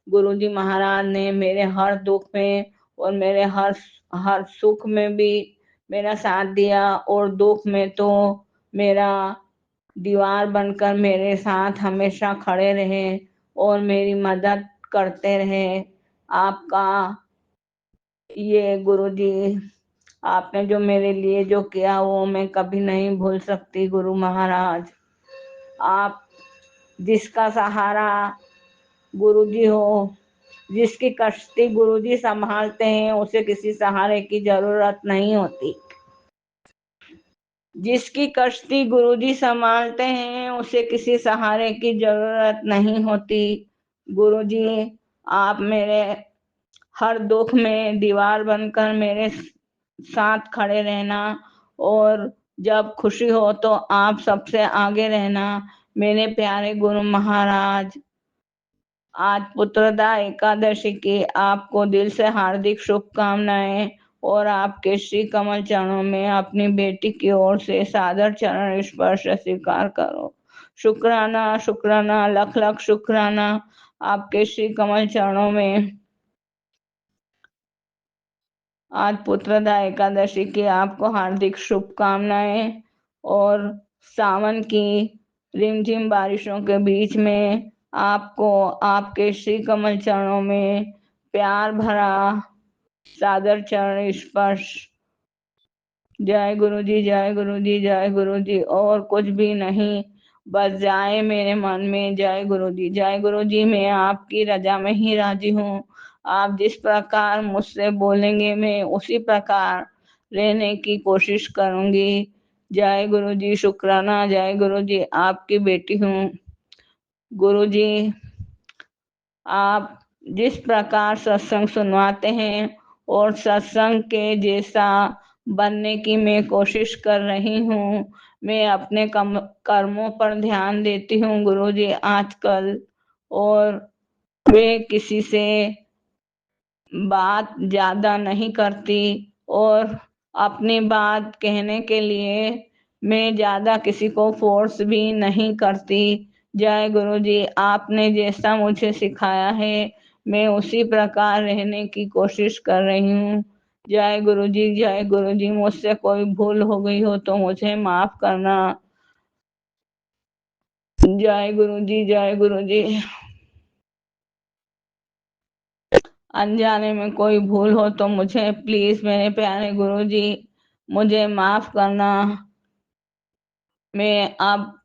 गुरुजी महाराज ने मेरे हर दुख में और मेरे हर सुख में भी मेरा साथ दिया, और दुख में तो मेरा दीवार बनकर मेरे साथ हमेशा खड़े रहे और मेरी मदद करते रहे। आपका ये गुरुजी, आपने जो मेरे लिए जो किया वो मैं कभी नहीं भूल सकती। गुरु महाराज, आप जिसका सहारा गुरुजी हो, जिसकी कश्ती गुरुजी संभालते हैं, उसे किसी सहारे की जरूरत नहीं होती। जिसकी कश्ती गुरुजी संभालते हैं, उसे किसी सहारे की जरूरत नहीं होती। गुरुजी, आप मेरे हर दुख में दीवार बनकर मेरे साथ खड़े रहना, और जब खुशी हो तो आप सबसे आगे रहना। मेरे प्यारे गुरु महाराज, आज पुत्रदा एकादशी की आपको दिल से हार्दिक शुभकामनाएं, और आपके श्री कमल चरणों में अपनी बेटी की ओर से सादर चरण स्पर्श स्वीकार करो। शुक्राना शुक्राना, लख लख शुक्राना आपके श्री कमल चरणों में। आज पुत्रदा एकादशी की आपको हार्दिक शुभकामनाएं, और सावन की रिमझिम बारिशों के बीच में आपको आपके श्री कमल चरणों में प्यार भरा सादर चरण स्पर्श। जय गुरु जी, जय गुरु जी, जय गुरु जी। और कुछ भी नहीं, बस जाए मेरे मन में जय गुरु जी, जय गुरु जी। मैं आपकी रजा में ही राजी हूँ। आप जिस प्रकार मुझसे बोलेंगे मैं उसी प्रकार रहने की कोशिश करूंगी। जय गुरु जी, शुक्राना। जय गुरु जी, आपकी बेटी हूँ। गुरु जी, आप जिस प्रकार सत्संग सुनवाते हैं और सत्संग के जैसा बनने की मैं कोशिश कर रही हूँ। मैं अपने कर्मों पर ध्यान देती हूँ गुरु जी आजकल, और मैं किसी से बात ज्यादा नहीं करती, और अपनी बात कहने के लिए मैं ज्यादा किसी को फोर्स भी नहीं करती। जय गुरु जी, आपने जैसा मुझे सिखाया है मैं उसी प्रकार रहने की कोशिश कर रही हूँ। जय गुरु जी, जय गुरु जी। मुझसे कोई भूल हो गई हो तो मुझे माफ करना। जय गुरु जी, जय गुरु जी। अनजाने में कोई भूल हो तो मुझे प्लीज मेरे प्यारे गुरु जी मुझे माफ करना। मैं अब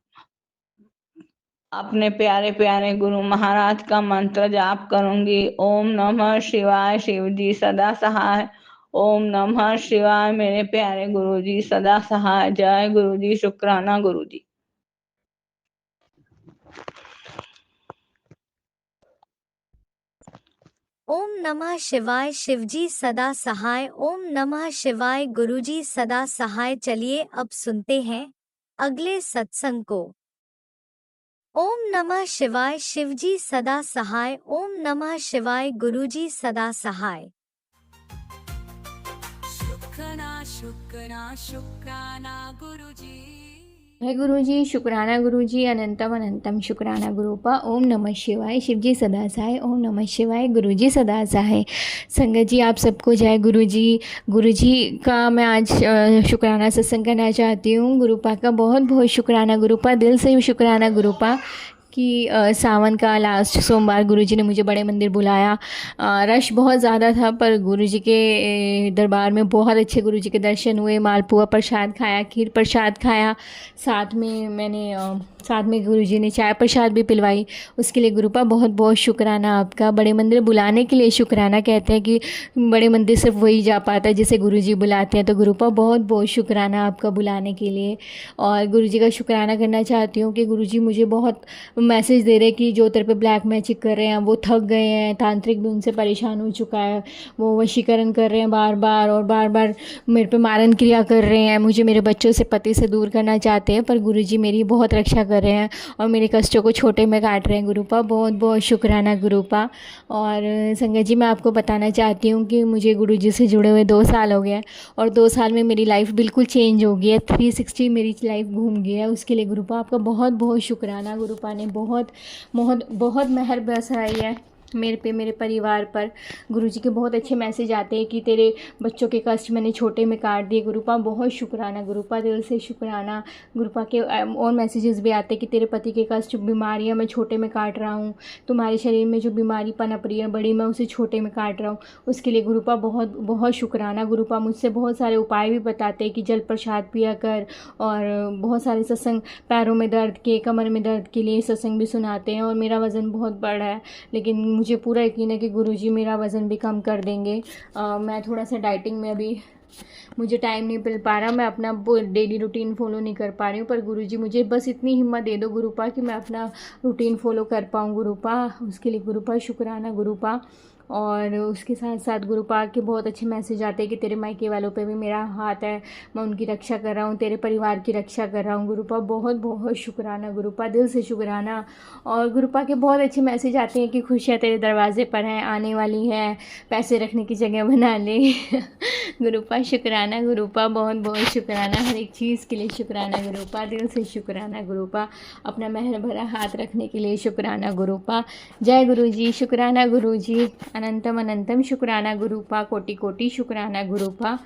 अपने प्यारे प्यारे गुरु महाराज का मंत्र जाप करूंगी। ओम नमः शिवाय, शिव जी सदा सहाय। ओम नमः शिवाय, मेरे प्यारे गुरु जी सदा सहाय। जय गुरु जी, शुक्राना गुरु जी। ओम नमः शिवाय, शिवजी सदा सहाय। ओम नमः शिवाय, गुरुजी सदा सहाय। चलिए अब सुनते हैं अगले सत्संग को। ओम नमः शिवाय, शिवजी सदा सहाय। ओम नमः शिवाय, गुरुजी सदा सहाय। शुक्राना शुक्राना शुक्राना गुरुजी। जय गुरु जी, शुक्राना गुरु जी, अनंतम अनंतम शुक्राना गुरुपा। ओम नमः शिवाय, शिवजी सदा सहाय। ओम नमः शिवाय, गुरु जी सदा सहाय। संगत जी, आप सबको जय गुरु जी। गुरु जी का मैं आज शुक्राना सत्संग करना चाहती हूँ। गुरुपा का बहुत बहुत शुक्राना गुरुपा, दिल से शुक्राना गुरुपा कि सावन का लास्ट सोमवार गुरुजी ने मुझे बड़े मंदिर बुलाया। रश बहुत ज़्यादा था पर गुरुजी के दरबार में बहुत अच्छे गुरुजी के दर्शन हुए। मालपुआ प्रसाद खाया, खीर प्रसाद खाया, साथ में गुरुजी ने चाय प्रसाद भी पिलवाई। उसके लिए गुरुपा बहुत बहुत शुक्राना आपका। बड़े मंदिर बुलाने के लिए शुक्राना कहते हैं कि बड़े मंदिर सिर्फ वही जा पाता है जिसे गुरुजी बुलाते हैं, तो गुरुपा बहुत बहुत शुक्राना आपका बुलाने के लिए। और गुरुजी का शुक्राना करना चाहती हूँ कि गुरुजी मुझे बहुत मैसेज दे रहे हैं कि जो तेरे पे ब्लैक मैजिक कर रहे हैं वो थक गए हैं, तांत्रिक भी उनसे परेशान हो चुका है, वो वशीकरण कर रहे हैं बार बार मेरे पे मारन क्रिया कर रहे हैं, मुझे मेरे बच्चों से पति से दूर करना चाहते हैं, पर गुरुजी मेरी बहुत रक्षा कर रहे हैं और मेरे कष्टों को छोटे में काट रहे हैं। गुरुपा बहुत बहुत शुक्राना गुरुपा। और संगत जी, मैं आपको बताना चाहती हूँ कि मुझे गुरुजी से जुड़े हुए 2 साल हो गए हैं और 2 साल में मेरी लाइफ बिल्कुल चेंज हो गई है। 360 मेरी लाइफ घूम गई है। उसके लिए गुरुपा आपका बहुत बहुत शुक्राना। गुरुपा ने बहुत बहुत बहुत मेहर बरसाई है मेरे पे, मेरे परिवार पर गुरुजी के बहुत अच्छे मैसेज आते हैं कि तेरे बच्चों के कष्ट मैंने छोटे में काट दिए। गुरुपा बहुत शुक्राना, गुरुपा दिल से शुक्राना। गुरुपा के और मैसेजेस भी आते हैं कि तेरे पति के कष्ट, बीमारियां मैं छोटे में काट रहा हूँ। तुम्हारे शरीर में जो बीमारी पनप रही है बड़ी, मैं उसे छोटे में काट रहा हूँ। उसके लिए गुरुपा बहुत बहुत शुक्राना। गुरुपा मुझसे बहुत सारे उपाय भी बताते हैं कि जल प्रसाद पिया कर, और बहुत सारे सत्संग, पैरों में दर्द के, कमर में दर्द के लिए सत्संग भी सुनाते हैं। और मेरा वज़न बहुत बढ़ा है, लेकिन मुझे पूरा यकीन है कि गुरुजी मेरा वज़न भी कम कर देंगे। मैं थोड़ा सा डाइटिंग में अभी मुझे टाइम नहीं मिल पा रहा, मैं अपना डेली रूटीन फॉलो नहीं कर पा रही हूँ, पर गुरुजी मुझे बस इतनी हिम्मत दे दो गुरुपा कि मैं अपना रूटीन फॉलो कर पाऊँ गुरुपा। उसके लिए गुरुपा शुक्राना गुरुपा। और उसके साथ साथ गुरुपा के बहुत अच्छे मैसेज आते हैं कि तेरे मायके वालों पे भी मेरा हाथ है, मैं उनकी रक्षा कर रहा हूँ, तेरे परिवार की रक्षा कर रहा हूँ गुरुपा। बहुत बहुत शुक्राना गुरुपा, दिल से शुक्राना। और गुरुपा के बहुत अच्छे मैसेज आते हैं कि खुशियाँ तेरे दरवाजे पर हैं, आने वाली है, पैसे रखने की जगह बना ले। गुरुपा शुक्राना गुरुपा, बहुत बहुत शुक्राना, हर एक चीज़ के लिए शुक्राना गुरुपा, दिल से शुक्राना गुरुपा, अपना मेहर भरा हाथ रखने के लिए शुक्राना गुरुपा। जय गुरुजी, शुक्राना गुरुजी, अनंतम अनंतम शुक्राना गुरुपा, कोटि कोटि शुक्राना गुरुपा।